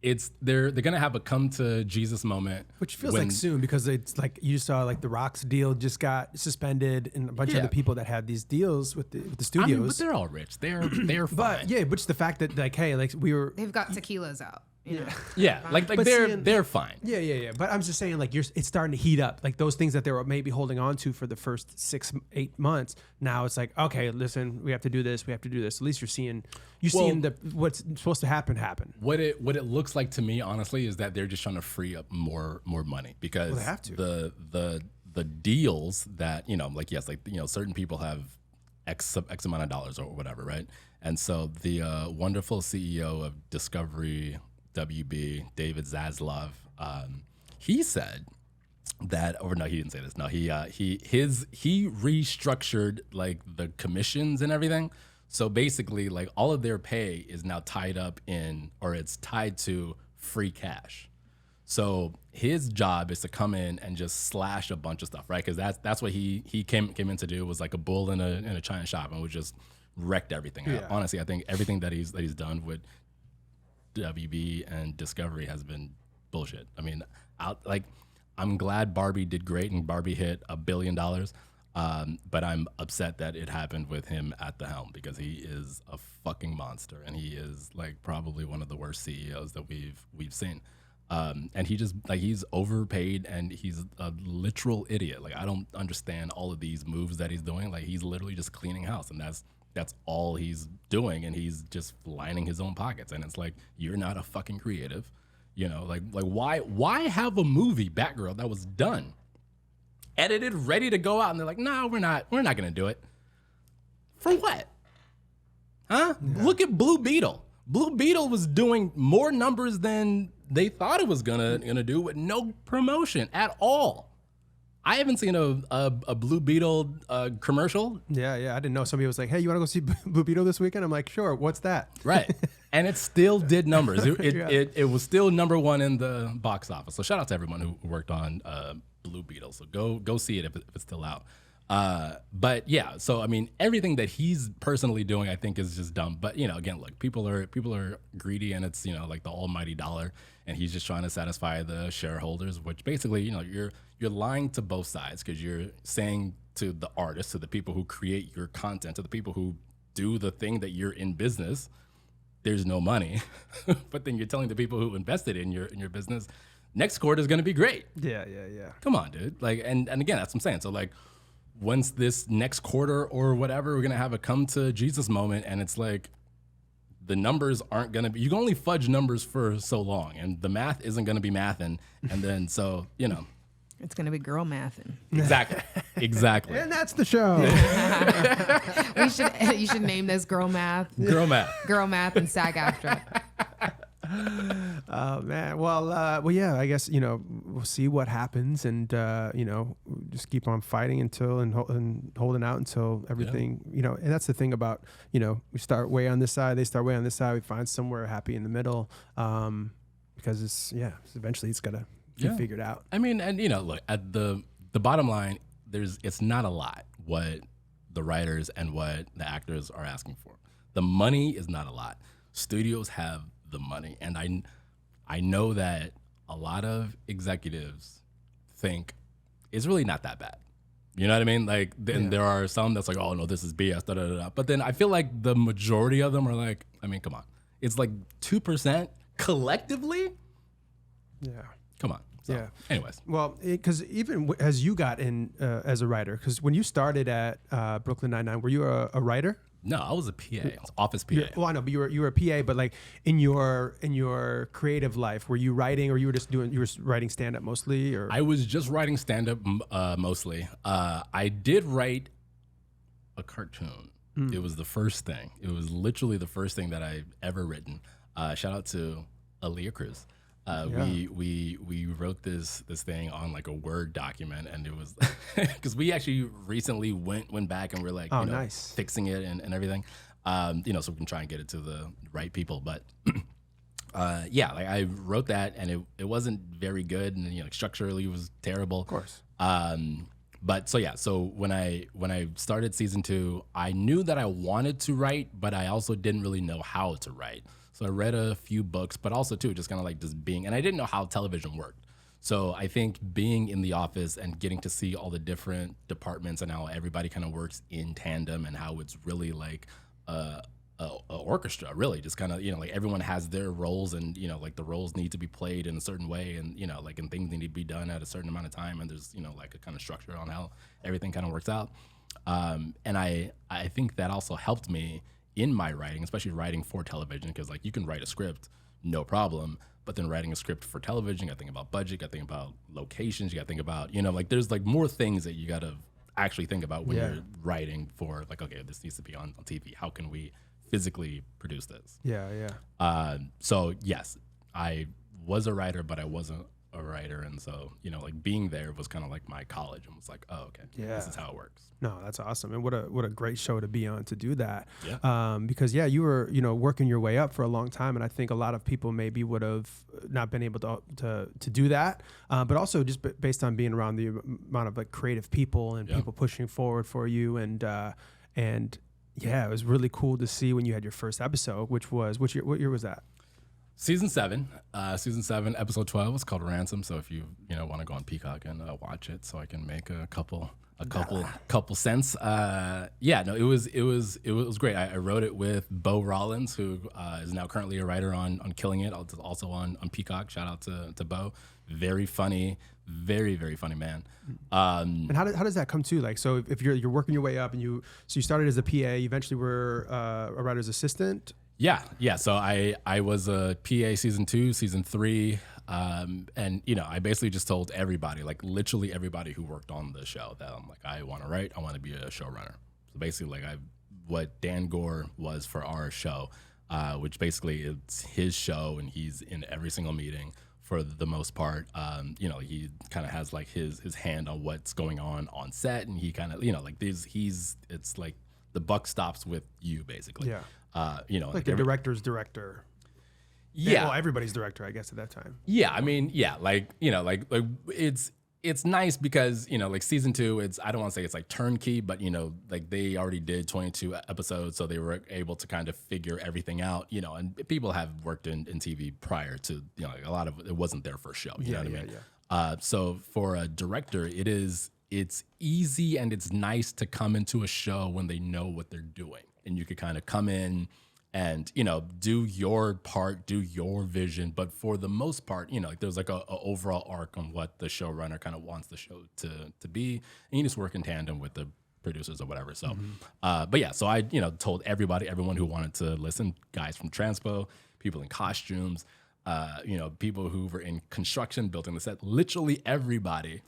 gonna have a come to Jesus moment, Which feels like soon because it's like you saw like the Rock's deal just got suspended and a bunch of other people that had these deals with the studios. I mean, but they're all rich. They're fine. But yeah, which the fact that like, hey, like They've got tequilas out. You know? Yeah, like But they're fine. Yeah. But I'm just saying, like, it's starting to heat up. Like those things that they were maybe holding on to for the first 6-8 months. Now it's like, okay, listen, we have to do this. We have to do this. At least you're seeing what's supposed to happen. What it looks like to me, honestly, is that they're just trying to free up more money because they have to. the deals that, you know, like, yes, like, you know, certain people have X amount of dollars or whatever, right? And so the wonderful CEO of Discovery WB, David Zaslav, he said that, or no, he didn't say this. No, he restructured like the commissions and everything. So basically, like all of their pay is now tied up in, or it's tied to free cash. So his job is to come in and just slash a bunch of stuff, right? Because that's what he came in to do, was like a bull in a china shop, and would just wrecked everything out. Honestly, I think everything that he's done with WB and Discovery has been bullshit. I mean, I'm glad Barbie did great and Barbie hit $1 billion, but I'm upset that it happened with him at the helm because he is a fucking monster and he is like probably one of the worst CEOs that we've seen. And he just like he's overpaid and he's a literal idiot. Like I don't understand all of these moves that he's doing. Like he's literally just cleaning house, and that's all he's doing, and he's just lining his own pockets. And it's like you're not a fucking creative, you know? Like why have a movie Batgirl that was done, edited, ready to go out, and they're like, no, we're not gonna do it. For what? Huh? Yeah. Look at Blue Beetle. Blue Beetle was doing more numbers than they thought it was gonna do with no promotion at all. I haven't seen a Blue Beetle commercial. Yeah. I didn't know somebody was like, "Hey, you want to go see Blue Beetle this weekend?" I'm like, "Sure." What's that? Right, and it still did numbers. It was still #1 in the box office. So shout out to everyone who worked on Blue Beetle. So go see it if it's still out. But yeah, so I mean, everything that he's personally doing, I think, is just dumb. But you know, again, look, people are greedy, and it's, you know, like the almighty dollar, and he's just trying to satisfy the shareholders, which basically, you know, you're lying to both sides, because you're saying to the artists, to the people who create your content, to the people who do the thing that you're in business, there's no money, but then you're telling the people who invested in your business, next quarter is going to be great. Yeah. Come on, dude. Like, and again, that's what I'm saying. So like, once this next quarter or whatever, we're going to have a come to Jesus moment. And it's like, the numbers aren't going to be, you can only fudge numbers for so long, and the math isn't going to be mathing. And then, so, you know, it's going to be girl mathing. Exactly. And that's the show. You should name this Girl Math. Girl Math. Girl Math and SAG-AFTRA. Oh man. Well, yeah, I guess, you know, we'll see what happens, and you know, just keep on fighting until and holding out until everything, you know. And that's the thing about, you know, we start way on this side, they start way on this side, we find somewhere happy in the middle, because eventually it's gotta get figured out. I mean, and you know, look, at the bottom line, it's not a lot what the writers and what the actors are asking for. The money is not a lot. Studios have the money, and I know that a lot of executives think it's really not that bad. You know what I mean? Like, then there are some that's like, oh no, this is BS, da da da. But then I feel like the majority of them are like, I mean, come on, it's like 2% collectively. Yeah. Come on. So, yeah. Anyways. Well, because even as you got in as a writer, because when you started at Brooklyn Nine-Nine, were you a writer? No, I was a PA. I was office PA. Well, I know, but you were a PA. But like in your creative life, were you writing, or you were writing stand up mostly? Or I was just writing stand up mostly. I did write a cartoon. It was the first thing. It was literally the first thing that I've ever written. Shout out to Aaliyah Cruz. We wrote this thing on like a Word document, and it was because we actually recently went back and we're like, nice, fixing it and everything, you know, so we can try and get it to the right people. But yeah, like I wrote that, and it wasn't very good, and you know, structurally it was terrible. Of course. But so yeah, so when I started season 2, I knew that I wanted to write, but I also didn't really know how to write. So I read a few books, but also too, just kind of like just being, and I didn't know how television worked. So I think being in the office and getting to see all the different departments and how everybody kind of works in tandem, and how it's really like a orchestra, really just kind of, you know, like everyone has their roles, and, you know, like the roles need to be played in a certain way, and, you know, like, and things need to be done at a certain amount of time. And there's, you know, like a kind of structure on how everything kind of works out. And I think that also helped me in my writing, especially writing for television, because like you can write a script, no problem, but then writing a script for television, you gotta think about budget, you gotta think about locations, you gotta think about, you know, like there's like more things that you gotta actually think about when you're writing for like, okay, this needs to be on TV. How can we physically produce this? Yeah. So yes, I was a writer, but I wasn't a writer, and so, you know, like being there was kind of like my college, and was like, oh, okay, this is how it works. No, that's awesome, and what a great show to be on to do that. Yeah. Because you were, you know, working your way up for a long time, and I think a lot of people maybe would have not been able to do that, but also just based on being around the amount of like creative people and people pushing forward for you, and yeah, it was really cool to see when you had your first episode, which was what year was that? Season 7, episode 12 is called Ransom. So if you want to go on Peacock and watch it, so I can make a couple cents. It was great. I wrote it with Bo Rollins, who is now currently a writer on Killing It, also on Peacock. Shout out to Bo. Very funny, very, very funny man. And how does that come to? Like, so if you're working your way up and you started as a PA, you eventually were a writer's assistant. Yeah. So I was a PA season 2, season 3. And I basically just told everybody, like literally everybody who worked on the show, that I'm like, I want to write, I want to be a showrunner. So basically, like what Dan Gore was for our show, which basically it's his show and he's in every single meeting for the most part. He kind of has like his hand on what's going on set, and he kind of it's like the buck stops with you basically. Yeah. Like the director's director. Yeah. Well, everybody's director, I guess, at that time. Yeah. I mean, yeah, it's nice because, like season 2, I don't want to say it's like turnkey, but like they already did 22 episodes. So they were able to kind of figure everything out, and people have worked in TV prior to, like a lot of it wasn't their first show. You know what I mean? Yeah. So for a director, it's easy and it's nice to come into a show when they know what they're doing, and you could kind of come in and, do your part, do your vision. But for the most part, like there's like a overall arc on what the showrunner kind of wants the show to be. And you just work in tandem with the producers or whatever. So, so I, told everyone who wanted to listen, guys from Transpo, people in costumes, people who were in construction, building the set, literally everybody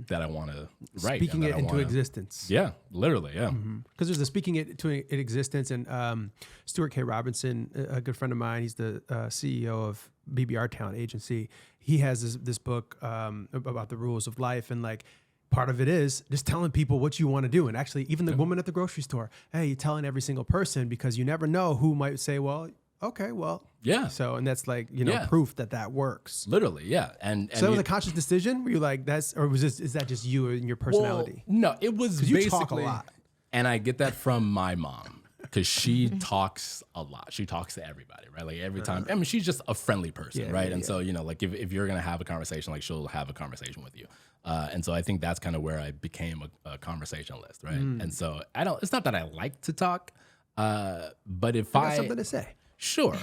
that I want to write. Speaking it into existence. Yeah, literally, yeah. Because there's a speaking it to existence, and Stuart K. Robinson, a good friend of mine, he's the CEO of BBR Talent Agency. He has this book about the rules of life, and like part of it is just telling people what you want to do. And actually, even the woman at the grocery store, hey, you're telling every single person, because you never know who might say, well, okay, well, yeah. So, and that's like, proof that works. Literally, yeah. And so that was a conscious decision? Were you like, is that just you and your personality? Well, no, it was you basically, talk a lot. And I get that from my mom, because she talks a lot. She talks to everybody, right? Like every time. I mean, she's just a friendly person, right? And so, like if you're going to have a conversation, like she'll have a conversation with you. And so I think that's kind of where I became a conversationalist, right? And so it's not that I like to talk, but if I got something to say. Sure.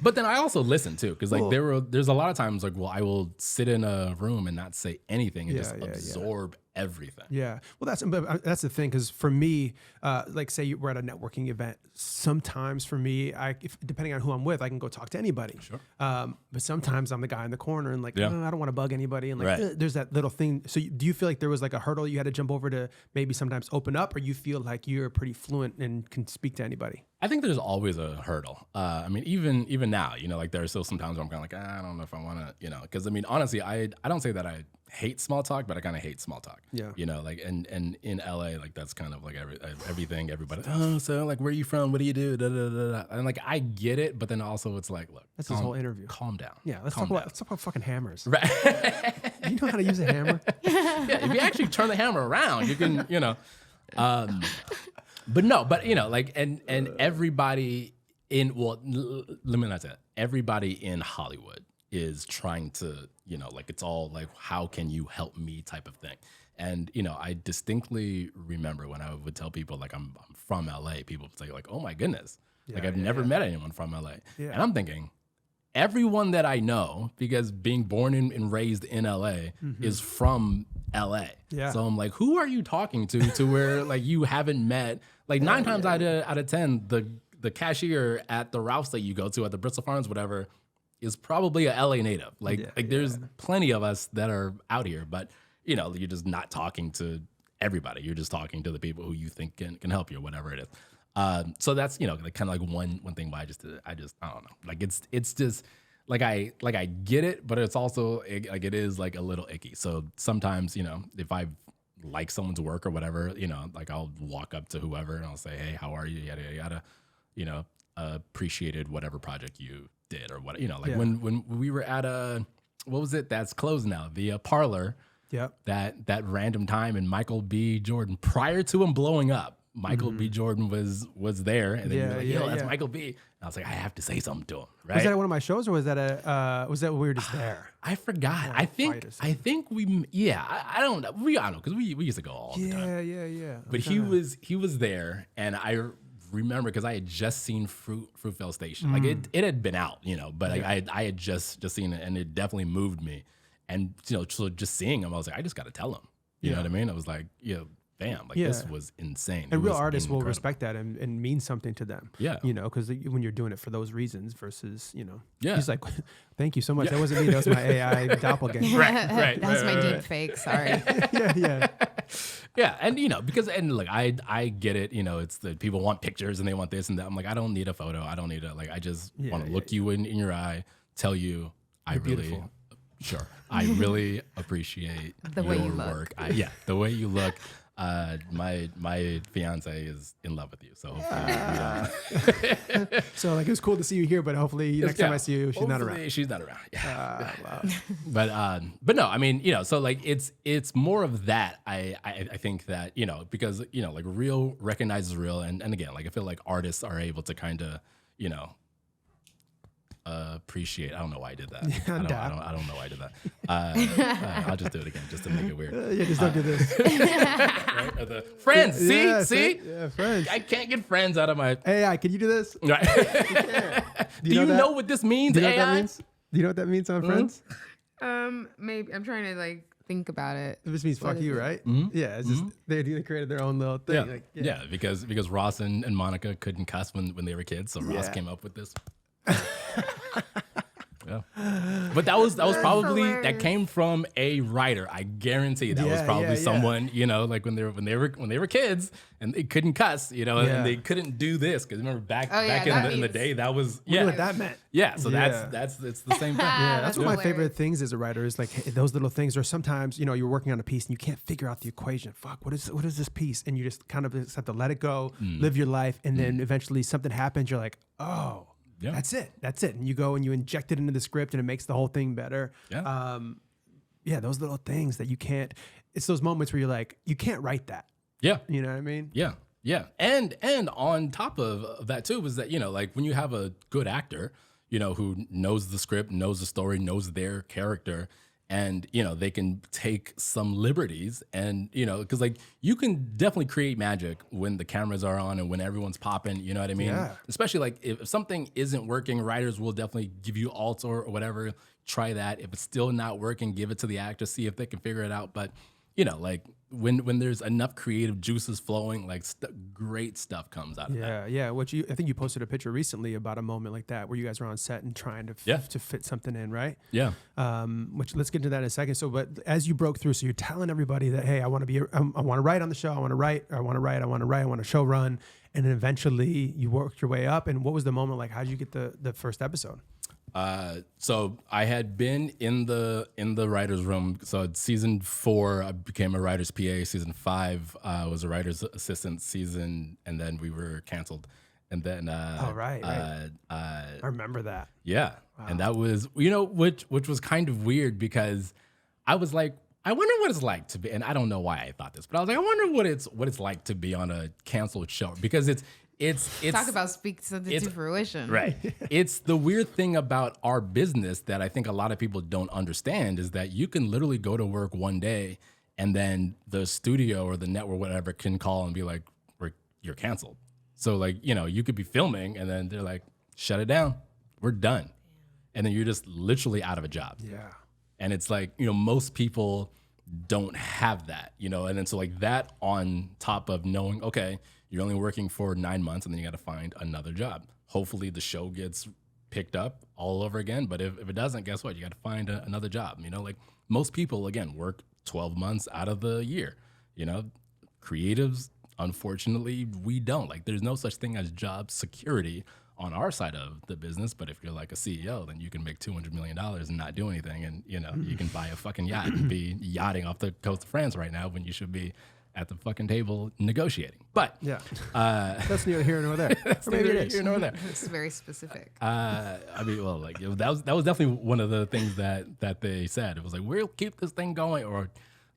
But then I also listen too, because like there's a lot of times like, well, I will sit in a room and not say anything and just absorb everything. Yeah. Well, that's the thing, because for me, like say we're at a networking event, sometimes for me, depending on who I'm with, I can go talk to anybody. Sure. But sometimes I'm the guy in the corner and like, I don't want to bug anybody. And like, Right. There's that little thing. So do you feel like there was like a hurdle you had to jump over to maybe sometimes open up, or you feel like you're pretty fluent and can speak to anybody? I think there's always a hurdle. I mean, even now, like there are still some times where I'm kind of like, I don't know if I want to, because I mean, honestly, I don't say that I hate small talk, but I kind of hate small talk. Yeah. Like, and in LA, like that's kind of like everything, everybody, oh, so like, where are you from? What do you do? Da, da, da, da. And like, I get it, but then also it's like, look, that's his whole interview. Calm down. Yeah. Let's talk about fucking hammers. Right. You know how to use a hammer? Yeah. If you actually turn the hammer around, you can, but no, but like, and everybody let me not say that. Everybody in Hollywood is trying to, like it's all like, how can you help me type of thing. And, I distinctly remember when I would tell people like I'm from LA, people would say like, oh my goodness, like I've never met anyone from LA. Yeah. And I'm thinking, everyone that I know, because being born and raised in LA is from LA. Yeah. So I'm like, who are you talking to where like you haven't met? Like 9 times out of 10, the cashier at the Ralph's that you go to at the Bristol Farms, whatever, is probably a LA native. There's plenty of us that are out here, but you're just not talking to everybody. You're just talking to the people who you think can help you or whatever it is. So that's, like kind of like one thing why I don't know. Like it's just like I get it, but it's also like it is like a little icky. So sometimes, if I like someone's work or whatever, like I'll walk up to whoever and I'll say, hey, how are you? Yada, yada, yada. Appreciated whatever project you did or what, when we were at what was it? That's closed now. The Parlor. Yep. That random time in Michael B. Jordan, prior to him blowing up, Michael B. Jordan was there, and then you're like, yo, that's yeah. Michael B. And I was like, I have to say something to him, right? Was that at one of my shows, or was that was that we were just there? I forgot. I think I don't know. I don't know because we used to go all the time. Yeah. But he was there, and I remember because I had just seen Fruitvale Station. Like it had been out, but I had just seen it, and it definitely moved me. And so just seeing him, I was like, I just got to tell him. You know what I mean? I was like, bam, like this was insane. And real artists will respect that and mean something to them. Yeah. Because when you're doing it for those reasons versus, Yeah. he's like, thank you so much. That wasn't me. That was my AI doppelganger. Right. That's my deep fake. Sorry. Yeah. Yeah, and because look, I get it. It's the people want pictures and they want this and that. I'm like, I don't need a photo. I don't need it. Like, I just want to look you in your eye, tell you I really, sure, I really appreciate The way your you look. work. The way you look. My fiance is in love with you, so hopefully So like it was cool to see you here, but hopefully next time I see you, she's not around. She's not around. Yeah. Wow. But no, I mean, so like it's more of that. I think that because like real recognizes real, and again, like I feel like artists are able to kind of appreciate. I don't know why I did that. I don't know why I did that. I'll just do it again just to make it weird. Just don't do this. Right? Or the friends. See? Yeah, friends. I can't get friends out of my. AI, can you do this? Right. Do you know what this means? Do you know what that AI? means? Do you know what that means on Friends? Maybe I'm trying to think about it. This means fuck you, right? Yeah, it's just they created their own little thing. Yeah. Like, Yeah, because Ross and Monica couldn't cuss when they were kids, so Ross came up with this. Yeah. But that was probably that came from a writer. I guarantee that was probably someone, like when they were kids and they couldn't cuss, and they couldn't do this because remember back in the day that was what that meant. Yeah, so that's it's the same thing. Yeah, that's one of my hilarious. favorite things as a writer is like those little things. Or sometimes you're working on a piece and you can't figure out the equation. Fuck, what is this piece? And you just kind of just have to let it go, live your life, and then eventually something happens. You're like, oh. Yeah. That's it. And you go and you inject it into the script and it makes the whole thing better. Yeah. Those little things that you can't, it's those moments where you're like, you can't write that. Yeah. You know what I mean? Yeah. Yeah. And on top of that too was that, like when you have a good actor, who knows the script, knows the story, knows their character, and, they can take some liberties and, because like you can definitely create magic when the cameras are on and when everyone's popping, you know what I mean? Yeah. Especially like if something isn't working, writers will definitely give you alts or whatever. Try that. If it's still not working, give it to the actor, see if they can figure it out. But, like when there's enough creative juices flowing, like great stuff comes out of that. Yeah. I think you posted a picture recently about a moment like that where you guys were on set and trying to to fit something in, right? Yeah. Which let's get into that in a second. So, but as you broke through, so you're telling everybody that, hey, I want to write on the show. I want to write. I want to show run. And then eventually you worked your way up. And what was the moment like? How did you get the first episode? So I had been in the writer's room. So season 4, I became a writer's PA. Season 5 was a writer's assistant season, and then we were canceled. And then right. I remember that. Yeah, wow. And that was which was kind of weird because I was like, I wonder what it's like to be, and I don't know why I thought this, but I was like, I wonder what it's like to be on a canceled show because it's talk about speak something to fruition. Right. It's the weird thing about our business that I think a lot of people don't understand is that you can literally go to work one day and then the studio or the network, whatever, can call and be like, you're canceled. So like, you could be filming and then they're like, shut it down. We're done. And then you're just literally out of a job. Yeah. And it's like, most people don't have that, and then so like that on top of knowing, okay, you're only working for 9 months and then you got to find another job. Hopefully the show gets picked up all over again. But if it doesn't, guess what? You got to find another job. Like most people, again, work 12 months out of the year. Creatives, unfortunately, we don't. Like there's no such thing as job security on our side of the business. But if you're like a CEO, then you can make $200 million and not do anything. And, you can buy a fucking yacht and be yachting off the coast of France right now when you should be at the fucking table negotiating. But that's neither here nor there. That's neither here nor there. It's very specific. I mean, well, like that was definitely one of the things that they said. It was like, we'll keep this thing going, or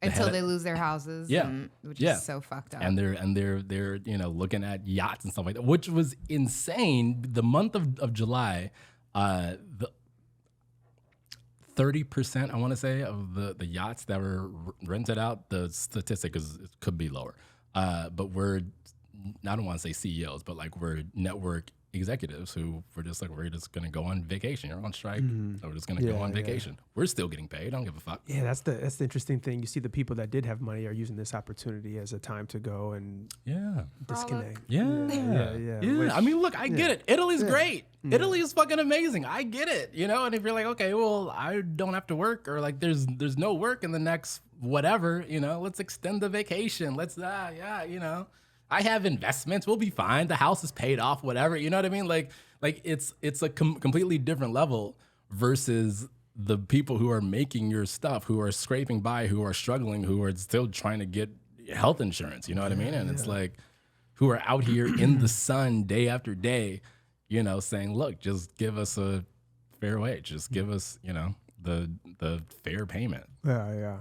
until they lose their houses. Yeah. Which Yeah. is so fucked up. and they're looking at yachts and stuff like that, which was insane. The month of July, the 30%, I want to say, of the yachts that were rented out, the statistic could be lower. But I don't want to say CEOs, but like we're network executives who were just like, we're just going to go on vacation. You're on strike. So we're just going to go on vacation. We're still getting paid. I don't give a fuck. Yeah, that's the interesting thing. You see the people that did have money are using this opportunity as a time to go and disconnect. Yeah. Which, I mean, look, I get it. Italy's great. Italy is fucking amazing. I get it. And if you're like, okay, well, I don't have to work, or like there's no work in the next whatever, let's extend the vacation. Let's, I have investments. We'll be fine. The house is paid off, whatever. You know what I mean? Like it's a completely different level versus the people who are making your stuff, who are scraping by, who are struggling, who are still trying to get health insurance. You know what I mean? And it's like, who are out here in the sun day after day, saying, look, just give us a fair wage. Just give us, the fair payment. Yeah.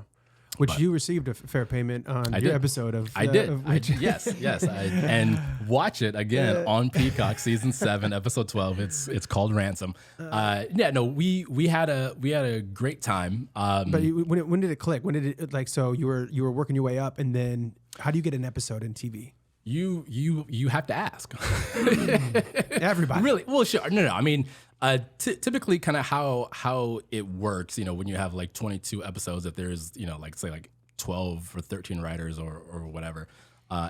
Which you received a fair payment on your episode of. I did. Yes. And watch it again on Peacock season 7, episode 12. It's called Ransom. We had a great time. But when did it click? When did it so you were working your way up, and then how do you get an episode in TV? You have to ask. Everybody. Really? Well, sure. No. I mean, typically kind of how it works, when you have like 22 episodes, if there's, like say like 12 or 13 writers or whatever,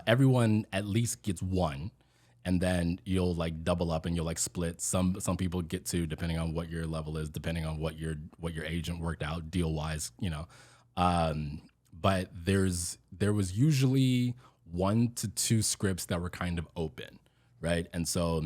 everyone at least gets one, and then you'll like double up and you'll like split. Some people get two, depending on what your level is, depending on what your agent worked out deal wise, but there was usually 1 to 2 scripts that were kind of open, right? And so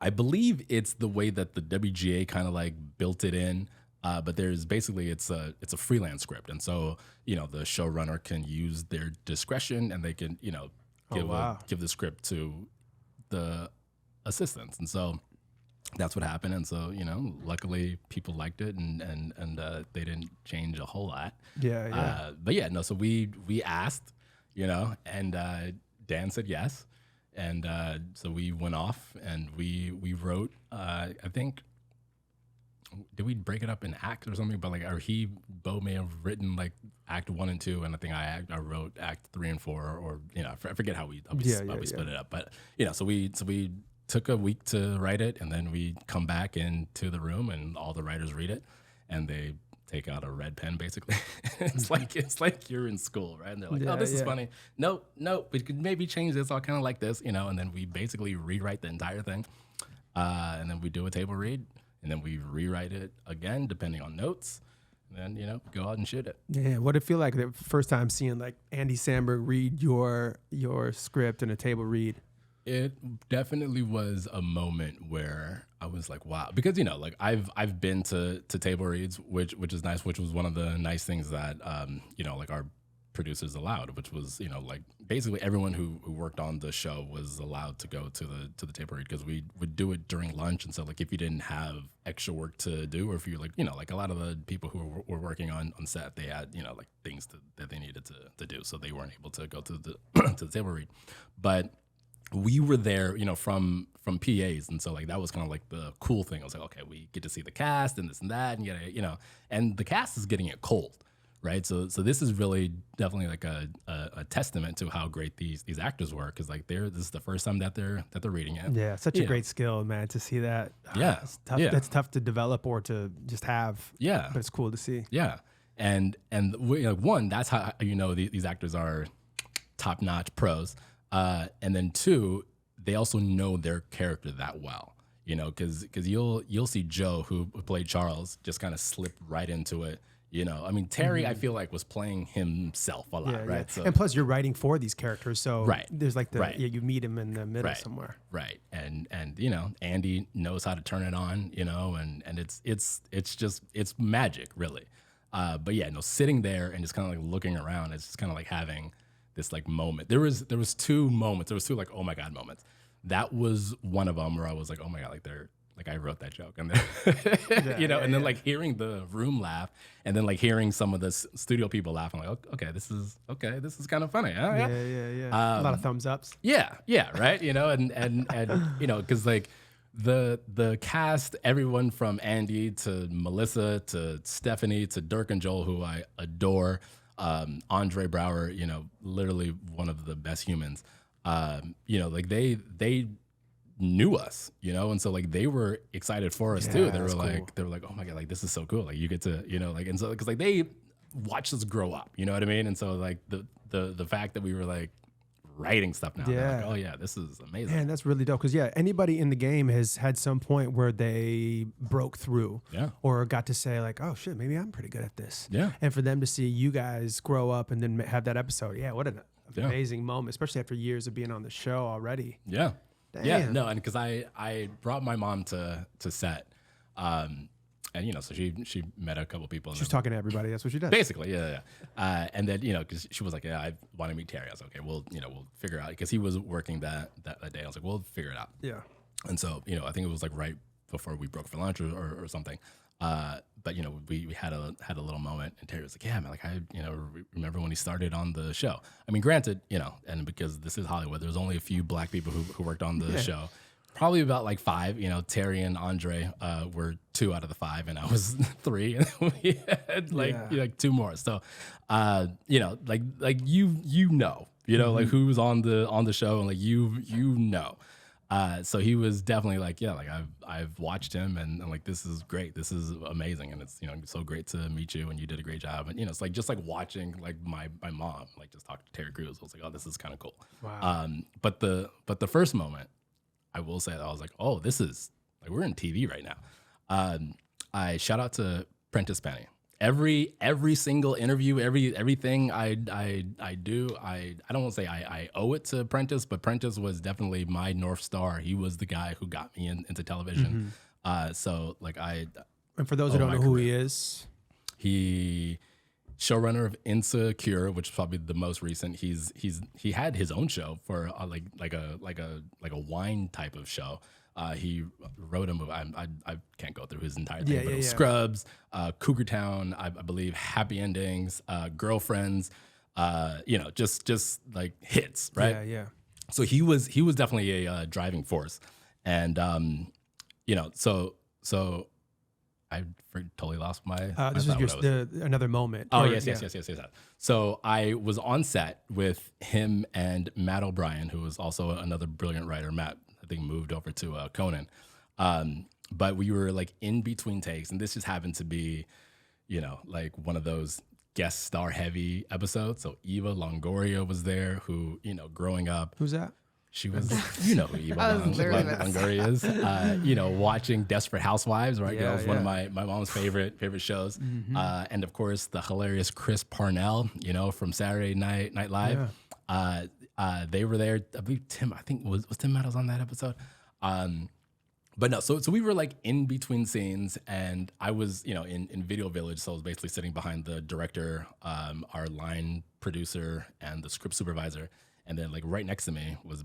I believe it's the way that the WGA kind of like built it in, but there's basically it's a freelance script, and so the showrunner can use their discretion, and they can give the script to the assistants, and so that's what happened. And so luckily people liked it, and they didn't change a whole lot. So we asked, and Dan said yes. And so we went off and we wrote, I think, did we break it up in acts or something? But like, Bo may have written like act 1 and 2, and I think I wrote act 3 and 4, or I forget how we split it up. But so we took a week to write it, and then we come back into the room and all the writers read it, and they take out a red pen, basically. It's like you're in school, right? And they're like, oh, this is funny. No, we could maybe change this. I'll kind of like this, and then we basically rewrite the entire thing. And then we do a table read, and then we rewrite it again, depending on notes. And then, go out and shoot it. Yeah. What did it feel like the first time seeing like Andy Samberg read your script in a table read? It definitely was a moment where I was like, wow, because like I've been to table reads, which is nice, which was one of the nice things that like our producers allowed, which was like basically everyone who worked on the show was allowed to go to the table read, because we would do it during lunch. And so like if you didn't have extra work to do, or if you like like a lot of the people who were working on set, they had like things that they needed to do, so they weren't able to go to the to the table read, but we were there, from PAs, and so like that was kind of like the cool thing. I was like, okay, we get to see the cast and this and that, and and the cast is getting it cold, right? So this is really definitely like a testament to how great these actors were, because like this is the first time that they're reading it. Yeah, such a great skill, man, to see that. Yeah, it's tough. Yeah. That's tough to develop or to just have. Yeah, but it's cool to see. Yeah, and one, that's how these actors are top notch pros. And then 2, they also know their character that well, because you'll see Joe, who played Charles, just kind of slip right into it. I mean, Terry, I feel like was playing himself a lot, right? Yeah. So, and plus you're writing for these characters, so there's like you meet him in the middle somewhere, right? And Andy knows how to turn it on, and it's magic, really. But sitting there and just kind of like looking around, it's just kind of like having this like moment. There was 2 moments. There was 2 like, oh my God moments. That was one of them where I was like, oh my God, like like I wrote that joke, and then you know, and then like hearing the room laugh, and then like hearing some of the studio people laugh, I'm like, okay, this is kind of funny. Oh, Yeah. A lot of thumbs ups. Yeah, right. You know, and you know, because like the cast, everyone from Andy to Melissa to Stephanie to Dirk and Joel, who I adore, Andre Brower, you know, literally one of the best humans. You know, like they knew us, you know, and so like they were excited for us too. They were like, oh my God, like this is so cool. Like you get to, you know, like, and so because like they watched us grow up, you know what I mean? And so like the fact that we were like writing stuff now, they're like, oh yeah, this is amazing. Man, that's really dope. Because anybody in the game has had some point where they broke through, or got to say like, oh shit, maybe I'm pretty good at this. Yeah. And for them to see you guys grow up and then have that episode, what an amazing moment, especially after years of being on the show already. Yeah. Damn. Yeah, no, and because I brought my mom to set, and you know, so she met a couple people. She's talking to everybody. That's what she does. Basically, yeah. And then, you know, because she was like, I want to meet Terry. I was like, okay, we'll figure out, because he was working that day. I was like, we'll figure it out. Yeah. And so, you know, I think it was like right before we broke for lunch or something. But you know, we had a little moment, and Terry was like, yeah, man, like I, you know, remember when he started on the show. I mean, granted, you know, and because this is Hollywood, there's only a few black people who worked on the show. Probably about like 5, you know, Terry and Andre were 2 out of the 5, and I was 3, and we had like 2 more. So, you know, like you know, like who's on the show, and like you know. So he was definitely like, yeah, like I've watched him, and I'm like, this is great, this is amazing, and it's, you know, so great to meet you, and you did a great job. And you know, it's like just like watching like my mom like just talk to Terry Crews. I was like, oh, this is kind of cool. Wow. But the first moment, I will say that I was like, oh, this is like, we're in TV right now. I shout out to Prentice Penny. Every single interview, everything I do, I don't want to say I owe it to Prentice, but Prentice was definitely my North Star. He was the guy who got me into television. So like and for those who don't know who he is, he showrunner of Insecure, which is probably the most recent. He had his own show for like a wine type of show. He wrote a movie. I can't go through his entire thing, but it was Scrubs, Cougar Town, I believe, Happy Endings, Girlfriends, you know, just like hits, right? Yeah. So he was definitely a driving force, and you know, so I totally lost my. This was another moment. Oh, yes. So I was on set with him and Matt O'Brien, who was also another brilliant writer. Matt, I think, moved over to Conan. But we were like in between takes, and this just happened to be, you know, like one of those guest star heavy episodes. So Eva Longoria was there, who, you know, growing up. Who's that? She was, you know who Eva Longoria is. You know, watching Desperate Housewives, right? That was one of my mom's favorite shows. And of course, the hilarious Chris Parnell, you know, from Saturday Night Live. They were there. I believe Tim Meadows on that episode. But no, so we were like in between scenes, and I was, you know, in Video Village, so I was basically sitting behind the director, our line producer, and the script supervisor. And then like right next to me was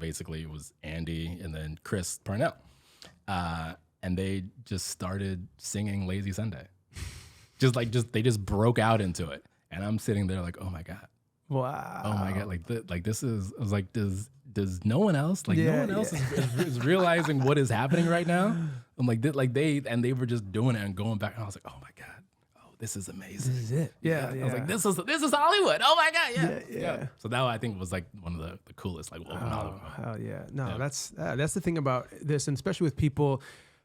Andy and then Chris Parnell. And they just started singing Lazy Sunday. They just broke out into it. And I'm sitting there like, oh my God. Wow. Oh my God. Like this is, I was like, does no one else, like no one else is realizing what is happening right now? I'm like, they were just doing it and going back. And I was like, oh my God. This is amazing. This is it. Yeah. I was like, this is Hollywood. Oh my God. Yeah. So that I think was like one of the coolest, like, Hollywood. Hell yeah. No, that's the thing about this, and especially with people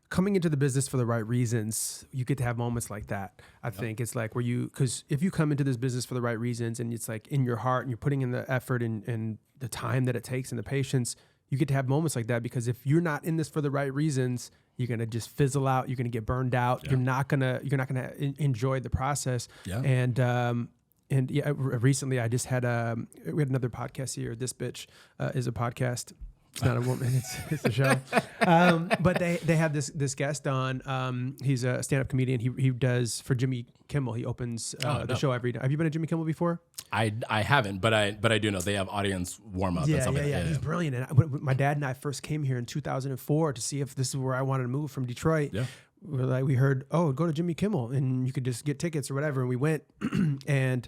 coming into the business for the right reasons, you get to have moments like that. I think it's like because if you come into this business for the right reasons, and it's like in your heart, and you're putting in the effort and the time that it takes and the patience, you get to have moments like that. Because if you're not in this for the right reasons, you're gonna just fizzle out. You're gonna get burned out. Yeah. You're not gonna enjoy the process. Yeah. And recently I just had we had another podcast here. This bitch is a podcast. It's not a woman. It's a show. But they have this guest on. He's a stand-up comedian. He does for Jimmy Kimmel. He opens the show every day. Have you been to Jimmy Kimmel before? I haven't, but I do know they have audience warm up and Yeah, stuff yeah, like yeah. that. He's brilliant. And when my dad and I first came here in 2004 to see if this is where I wanted to move from Detroit. Yeah. We heard, oh, go to Jimmy Kimmel and you could just get tickets or whatever. And we went and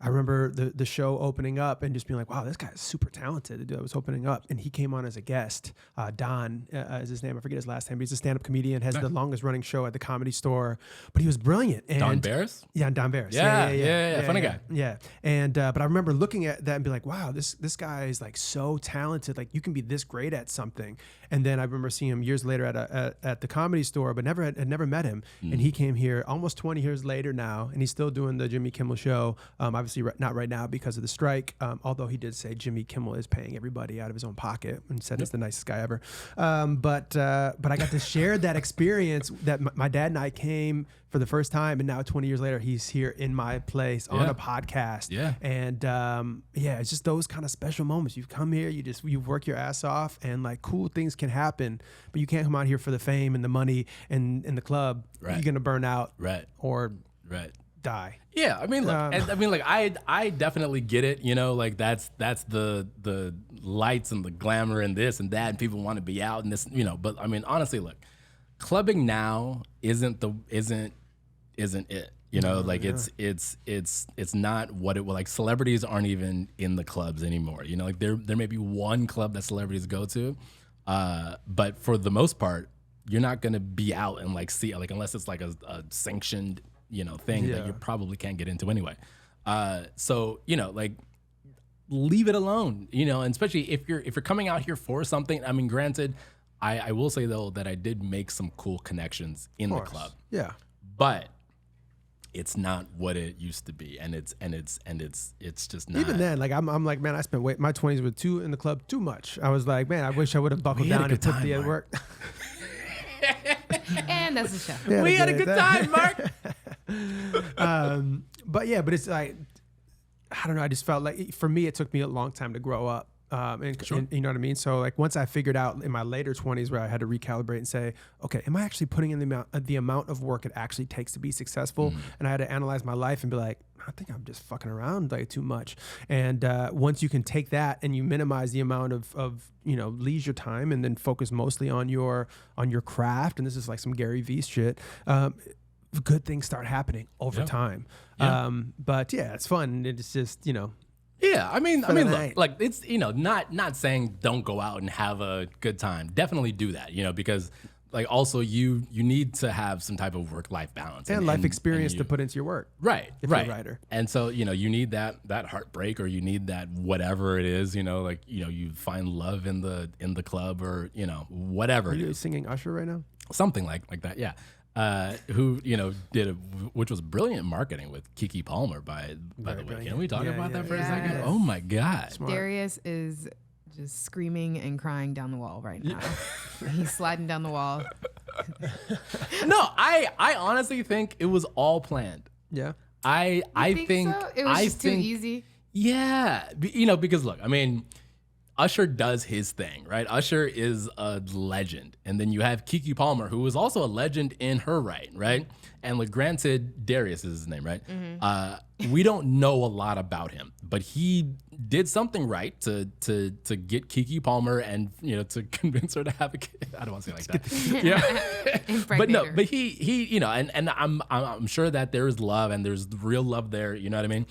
I remember the show opening up and just being like, wow, this guy is super talented. The dude that was opening up. And he came on as a guest. Don is his name. I forget his last name, but he's a stand-up comedian, has the longest running show at the Comedy Store. But he was brilliant. And Don Barris? Yeah, Don Barris. Yeah, funny guy. Yeah. And but I remember looking at that and be like, wow, this guy is like so talented. Like you can be this great at something. And then I remember seeing him years later at the Comedy Store, but had never met him. And he came here almost 20 years later now, and he's still doing the Jimmy Kimmel show. Obviously not right now because of the strike. Although he did say Jimmy Kimmel is paying everybody out of his own pocket and said it's the nicest guy ever. But I got to share that experience that my dad and I came for the first time, and now 20 years later, he's here in my place on a podcast. Yeah. And it's just those kind of special moments. You come here, you work your ass off, and like cool things can happen, but you can't come out here for the fame and the money and the club. Right. You're gonna burn out. Right. Or Right. die. Yeah, I mean, look, I definitely get it. You know, like that's the lights and the glamour and this and that, and people want to be out and this, you know. But I mean, honestly, look, clubbing now isn't it. You know, like it's not what it was. Like celebrities aren't even in the clubs anymore. You know, like there may be one club that celebrities go to, but for the most part, you're not gonna be out and like see like unless it's like a sanctioned thing that you probably can't get into anyway. So like leave it alone. And especially if you're coming out here for something. I mean, granted, I will say though that I did make some cool connections in the club. Yeah, but it's not what it used to be, and it's just not. Even then, like I'm like, man, I spent my 20s with two in the club too much. I was like, man, I wish I would have buckled down and put the work. And that's the show. Yeah, we had a good time, Mark. But it's like, I don't know. I just felt like for me, it took me a long time to grow up. And you know what I mean? So like once I figured out in my later 20s where I had to recalibrate and say, okay, am I actually putting in the amount of work it actually takes to be successful? And I had to analyze my life and be like, I think I'm just fucking around like too much. And once you can take that and you minimize the amount of leisure time and then focus mostly on your craft, and this is like some Gary Vee shit, good things start happening over time. Yeah. But yeah, it's fun. It's just, Yeah, I mean, look, night. like it's not saying don't go out and have a good time. Definitely do that, because like also you need to have some type of work-life balance and life experience to put into your work. Right, if right. you're a writer. And so you need that heartbreak, or you need that whatever it is. Like you find love in the club, or whatever. Are you singing Usher right now? Something like that, yeah. Who did which was brilliant marketing with Keke Palmer by the way. brilliant. Can we talk about that for a second? Yes. Oh my God. Smart. Darius is just screaming and crying down the wall right now. He's sliding down the wall. No, I honestly think it was all planned. Yeah. I think so? It was just too easy. Yeah, because look, I mean, Usher does his thing, right? Usher is a legend. And then you have Keke Palmer, who is also a legend in her right? And like, granted, Darius is his name, right? Mm-hmm. We don't know a lot about him, but he did something right to get Keke Palmer and, to convince her to have a kid. I don't want to say it like that. Yeah. But no, but he and I'm sure that there is love and there's real love there. You know what I mean?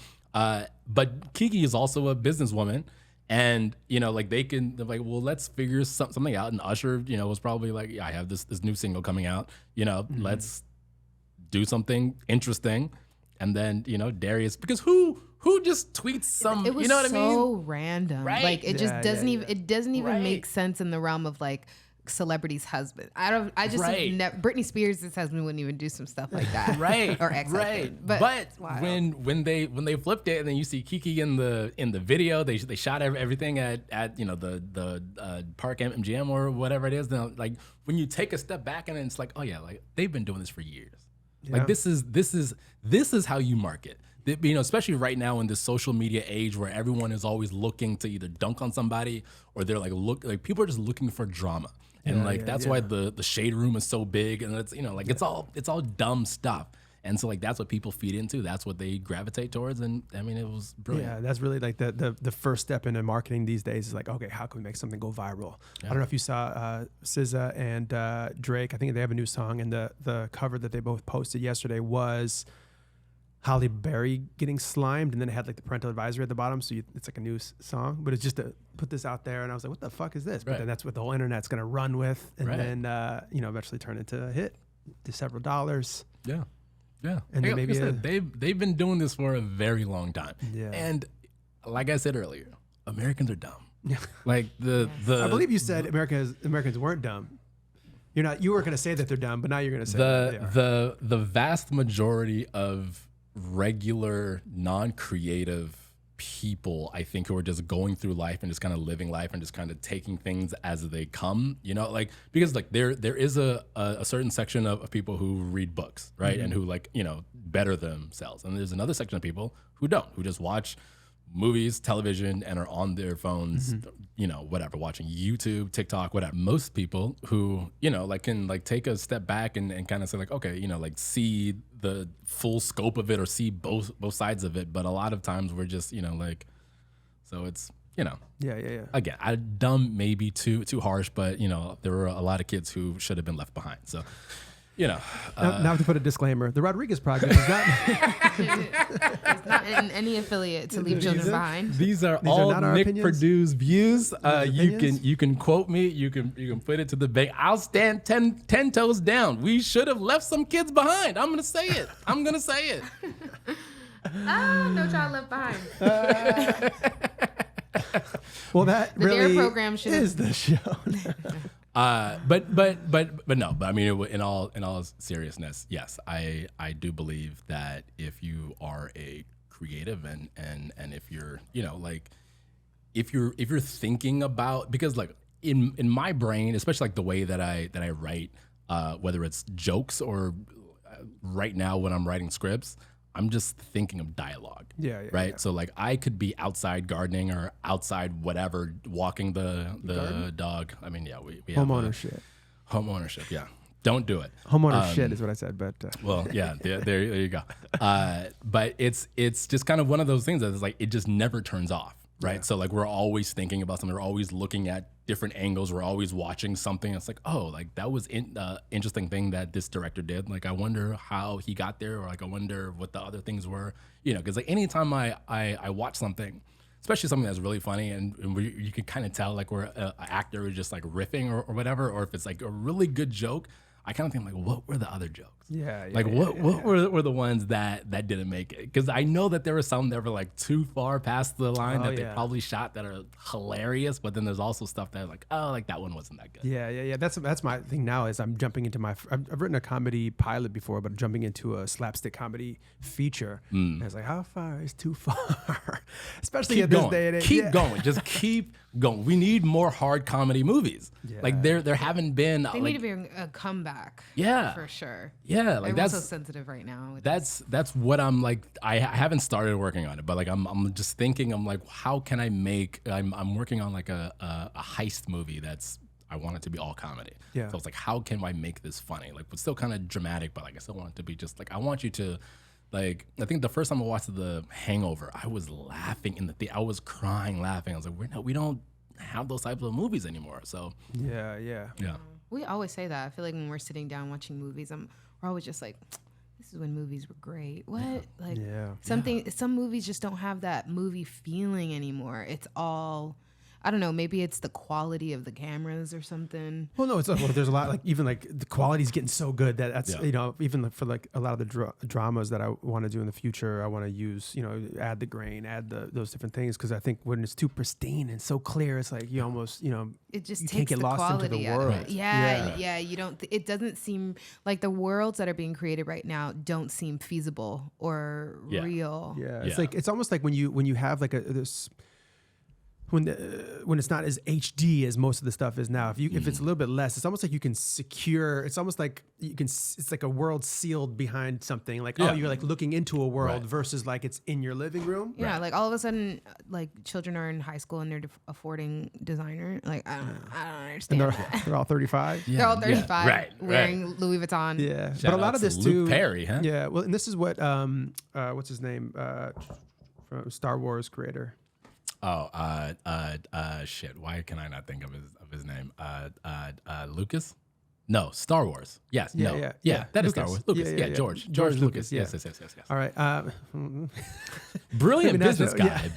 But Keke is also a businesswoman. And, like they're like, well, let's figure something out. And Usher, was probably like, yeah, I have this new single coming out, let's do something interesting. And then, Darius, because who just tweets some, it was you know what I mean? so random. Right? Like it just doesn't even, yeah. it doesn't even Right. make sense in the realm of like celebrity's husband. I just Right. Britney Spears' husband wouldn't even do some stuff like that. Right. Or ex-husband. Right. But it's wild. when they flipped it and then you see Keke in the video, they shot everything at the Park MGM or whatever it is. Then like when you take a step back and then it's like, oh yeah, like they've been doing this for years. Yeah. Like this is how you market. Especially right now in this social media age where everyone is always looking to either dunk on somebody or they're like people are just looking for drama. And that's why the shade room is so big, and it's it's all dumb stuff. And so like that's what people feed into. That's what they gravitate towards. And I mean, it was brilliant. Yeah, that's really like the first step into marketing these days is like, okay, how can we make something go viral? I don't know if you saw SZA and Drake. I think they have a new song, and the cover that they both posted yesterday was Halle Berry getting slimed, and then it had like the parental advisory at the bottom. So it's like a new song, but it's just to put this out there. And I was like, what the fuck is this? But then that's what the whole internet's going to run with, and then eventually turn into a hit, to several dollars. Yeah. Yeah. And then maybe they've been doing this for a very long time. Yeah. And like I said earlier, Americans are dumb. Like the I believe you said Americans weren't dumb. You weren't going to say that they're dumb, but now you're going to say that they are. the vast majority of regular non-creative people, I think, who are just going through life and just kind of living life and just kind of taking things as they come, like, because like there is a certain section of people who read books, right? And who like, better themselves. And there's another section of people who don't, who just watch movies, television, and are on their phones, whatever, watching YouTube, TikTok, whatever. Most people who, like can like take a step back and kind of say like, okay, like see the full scope of it or see both sides of it. But a lot of times we're just, like, so it's, Yeah. Again, dumb maybe too harsh, but there were a lot of kids who should have been left behind. So, now to put a disclaimer, the Rodriguez Project is not It's not in any affiliate to leave children behind. These are all not our Nick opinions? Perdue's views. Opinions? You can quote me. You can put it to the bank. I'll stand 10 toes down. We should have left some kids behind. I'm gonna say it. No child left behind. well. That The really DARE program should is the show. But no. But I mean, in all seriousness, yes, I do believe that if you are a creative and if you're like if you're thinking about, because like in my brain, especially like the way that I write, whether it's jokes or right now when I'm writing scripts, I'm just thinking of dialogue. Yeah. Right. So like I could be outside gardening or outside whatever, walking the dog. I mean, yeah, we have home ownership. Yeah. Don't do it. Homeowner shit is what I said, but well, yeah, there you go. But it's just kind of one of those things that is like, it just never turns off. Right. Yeah. So like we're always thinking about something. We're always looking at different angles. We're always watching something. It's like, oh, like that was interesting thing that this director did. Like, I wonder how he got there, or like, I wonder what the other things were, because like anytime I watch something, especially something that's really funny and you can kind of tell like where an actor is just like riffing or whatever, or if it's like a really good joke, I kind of think like, what were the other jokes? What were the ones that didn't make it? Because I know that there were some that were like too far past the line that they probably shot that are hilarious, but then there's also stuff that like, oh, like that one wasn't that good. Yeah. That's my thing now is I'm jumping into I've written a comedy pilot before, but jumping into a slapstick comedy feature. And I was like, how far is too far? Especially at this day and age. Keep going. Just keep going. We need more hard comedy movies. Yeah. Like there haven't been. They need to be a comeback. Yeah. For sure. Yeah, like that's so sensitive right now. That's what I'm like. I haven't started working on it, but like I'm just thinking. I'm like, how can I make? I'm working on like a heist movie I want it to be all comedy. Yeah. So it's like, how can I make this funny? Like, but still kind of dramatic, but like I still want it to be just like, I want you to, like, I think the first time I watched The Hangover, I was laughing in the theater. I was crying laughing. I was like, we don't have those types of movies anymore. So yeah. We always say that. I feel like when we're sitting down watching movies, we're always just like, this is when movies were great. What? Some movies just don't have that movie feeling anymore. It's all, I don't know, maybe it's the quality of the cameras or something. Well, no, there's a lot, like even like the quality's getting so good that's even for like a lot of the dramas that I want to do in the future, I want to use, add the grain, add those different things, because I think when it's too pristine and so clear, it's like you almost, it just you takes can't get the lost quality into the out world. of it. Yeah. You don't. It doesn't seem like the worlds that are being created right now don't seem feasible or real. Yeah, it's like it's almost like when you have like this. when it's not as HD as most of the stuff is now. If it's a little bit less, it's almost like you can secure. It's almost like it's like a world sealed behind something. Like you're like looking into a world versus like it's in your living room. Yeah, like all of a sudden, like children are in high school and they're affording designer. Like I don't understand. And that. they're all 35. They're all 35, right, wearing Louis Vuitton. Yeah, Shout but a lot out of to this Luke too. Perry, huh? Yeah, well, and this is what what's his name from Star Wars creator. Oh, shit. Why can I not think of his name? Lucas? No, Star Wars. Yes. Yeah, no. yeah. That is Lucas. Star Wars. Lucas. Yeah, Yeah, George Lucas. yeah. Yes. All right. Brilliant Maybe that's business guy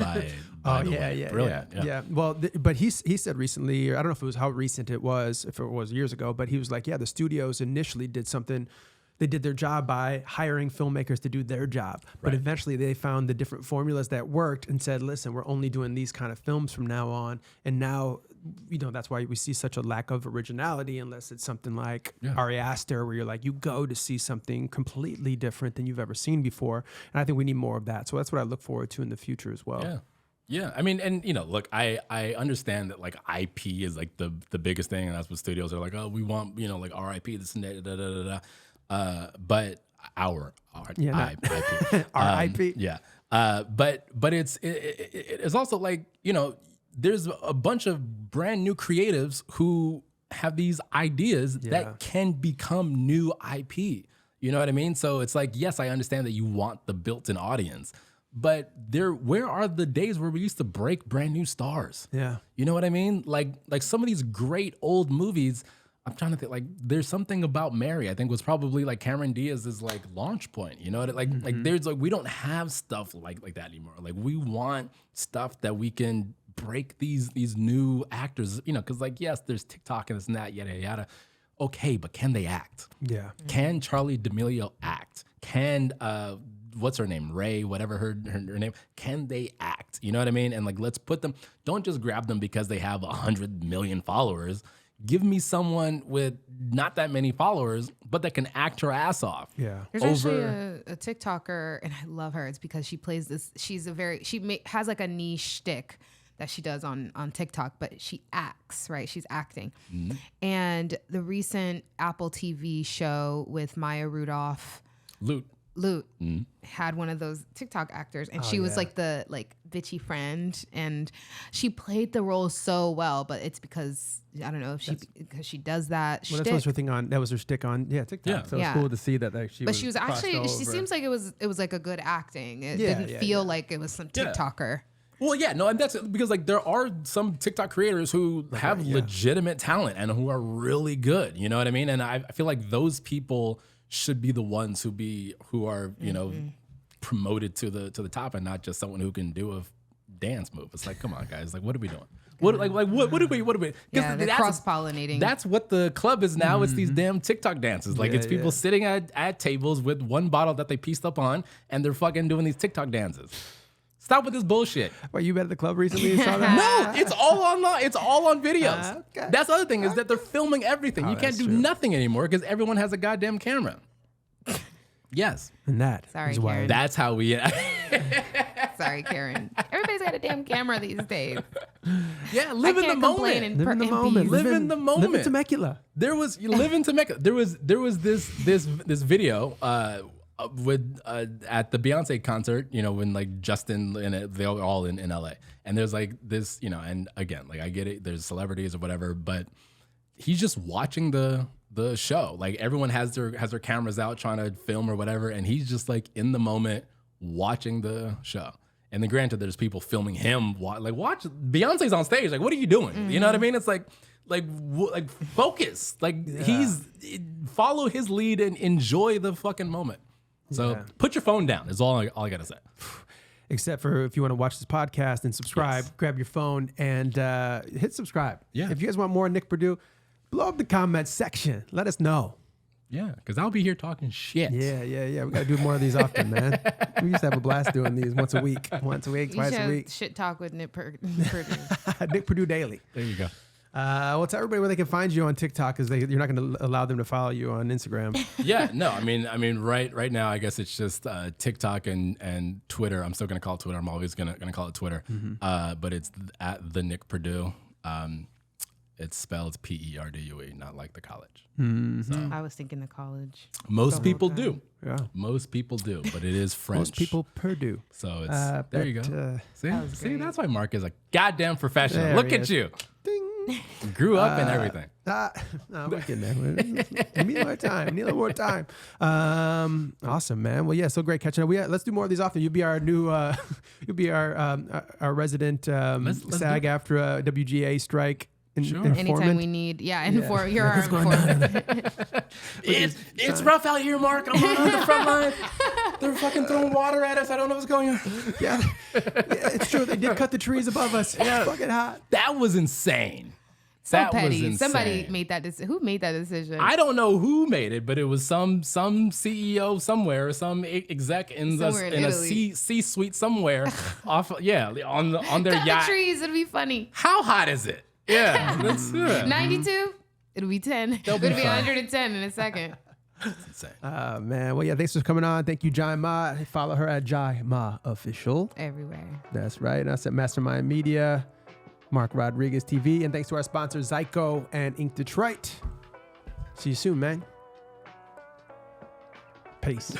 by the way. Brilliant. Yeah. Well, but he said recently, or I don't know if it was how recent it was, if it was years ago, but he was like, yeah, the studios initially did something. They did their job by hiring filmmakers to do their job. But eventually they found the different formulas that worked and said, listen, we're only doing these kind of films from now on. And now, that's why we see such a lack of originality unless it's something like Ari Aster, where you're like, you go to see something completely different than you've ever seen before. And I think we need more of that. So that's what I look forward to in the future as well. Yeah. Yeah, I mean, and look, I understand that like IP is like the biggest thing, and that's what studios are like. Oh, we want like RIP, this and that, but our IP, RIP. yeah. But it's also like there's a bunch of brand new creatives who have these ideas that can become new IP. You know what I mean? So it's like, yes, I understand that you want the built-in audience. But where are the days where we used to break brand new stars? Yeah. You know what I mean? Like some of these great old movies, I'm trying to think, like there's something about Mary, I think was probably like Cameron Diaz's like launch point. You know, like there's like, we don't have stuff like that anymore. Like we want stuff that we can break these new actors, cause like, yes, there's TikTok and this and that, yada, yada. Okay, but can they act? Yeah. Can Charlie D'Amelio act? Can, what's her name? Ray, whatever her name. Can they act? You know what I mean? And like, let's put them, don't just grab them because they have 100 million followers. Give me someone with not that many followers, but that can act her ass off. Yeah. There's actually a TikToker, and I love her. It's because she plays this, has like a niche shtick that she does on TikTok, but she acts, right? She's acting. Mm-hmm. And the recent Apple TV show with Maya Rudolph, Loot had one of those TikTok actors, and she was like the bitchy friend, and she played the role so well. But it's because I don't know if because she does that. Well, that was her thing on. That was her shtick on TikTok. Yeah. So it's cool to see that she. But she was actually. She seems like it was like a good acting. It didn't feel like it was some TikToker. Well, yeah, no, and that's because like there are some TikTok creators who have legitimate talent and who are really good. You know what I mean? And I feel like those people should be the ones who are promoted to the top, and not just someone who can do a dance move. It's like, come on, guys, like what are we doing? What are we? Yeah, they're cross-pollinating. That's what the club is now. It's these damn TikTok dances. Like it's people sitting at tables with one bottle that they pieced up on, and they're fucking doing these TikTok dances. Stop with this bullshit. Wait, you been at the club recently and saw that? No, it's all online. It's all on videos. Okay. That's the other thing is that they're filming everything. You can't do nothing anymore because everyone has a goddamn camera. Yes. And that Sorry, is why. Karen. That's how we... Sorry, Karen. Everybody's got a damn camera these days. Yeah, live in the moment. Live in the moment. Live in the moment. Live in Temecula. Live in Temecula. There was this video with at the Beyonce concert, when like Justin and they were all in LA, and there's like this, and again, like I get it, there's celebrities or whatever, but he's just watching the show. Like everyone has their cameras out trying to film or whatever, and he's just like in the moment watching the show. And then granted, there's people filming him watch Beyonce's on stage. Like, what are you doing? Mm-hmm. You know what I mean? It's like focus. Like follow his lead and enjoy the fucking moment. So put your phone down is all I gotta say. Except for if you want to watch this podcast and subscribe, grab your phone and hit subscribe. Yeah. If you guys want more Nick Perdue, blow up the comment section. Let us know. Yeah, because I'll be here talking shit. Yeah. We got to do more of these often, man. We used to have a blast doing these once a week, twice a week. Shit talk with Nick Perdue. Nick Perdue Daily. There you go. Well, tell everybody where they can find you on TikTok because you're not going to allow them to follow you on Instagram. Yeah, no, I mean, right now, I guess it's just TikTok and Twitter. I'm still gonna call it Twitter. I'm always gonna call it Twitter. But it's at the Nick Perdue. It's spelled Perdue, not like the college. So I was thinking the college. most people do. Yeah. Most people do, but it is French. Most people Purdue. So it's there you go. See, great. that's why Mark is a goddamn professional. There Look he at is. you. Ding. Grew up and everything. No, we're getting there. Need more time. Need a little more time. Awesome, man. Well, yeah, so great catching up. Let's do more of these often. You'll be our new, you'll be our resident Let's SAG after a WGA strike. Sure. Anytime we need, you're our informant. It's rough out here, Mark. I'm on the front line. They're fucking throwing water at us. I don't know what's going on. Yeah, it's true. They did cut the trees above us. It's fucking hot. That was insane. So that petty. was insane. Somebody made that decision. Who made that decision? I don't know who made it, but it was some CEO somewhere, some exec in Somewhere in a Italy. C-suite somewhere on their Cut yacht. the trees. It'll be funny. How hot is it? Yeah, that's 92. It'll be 10. It'll be fine. 110 in a second. insane. Man. Well, yeah, thanks for coming on. Thank you, Jai Ma. Follow her at Jai Ma Official. Everywhere. That's right. That's at Mastermynd Media, Mark Rodriguez TV. And thanks to our sponsors, XYKO and Ink Detroit. See you soon, man. Peace.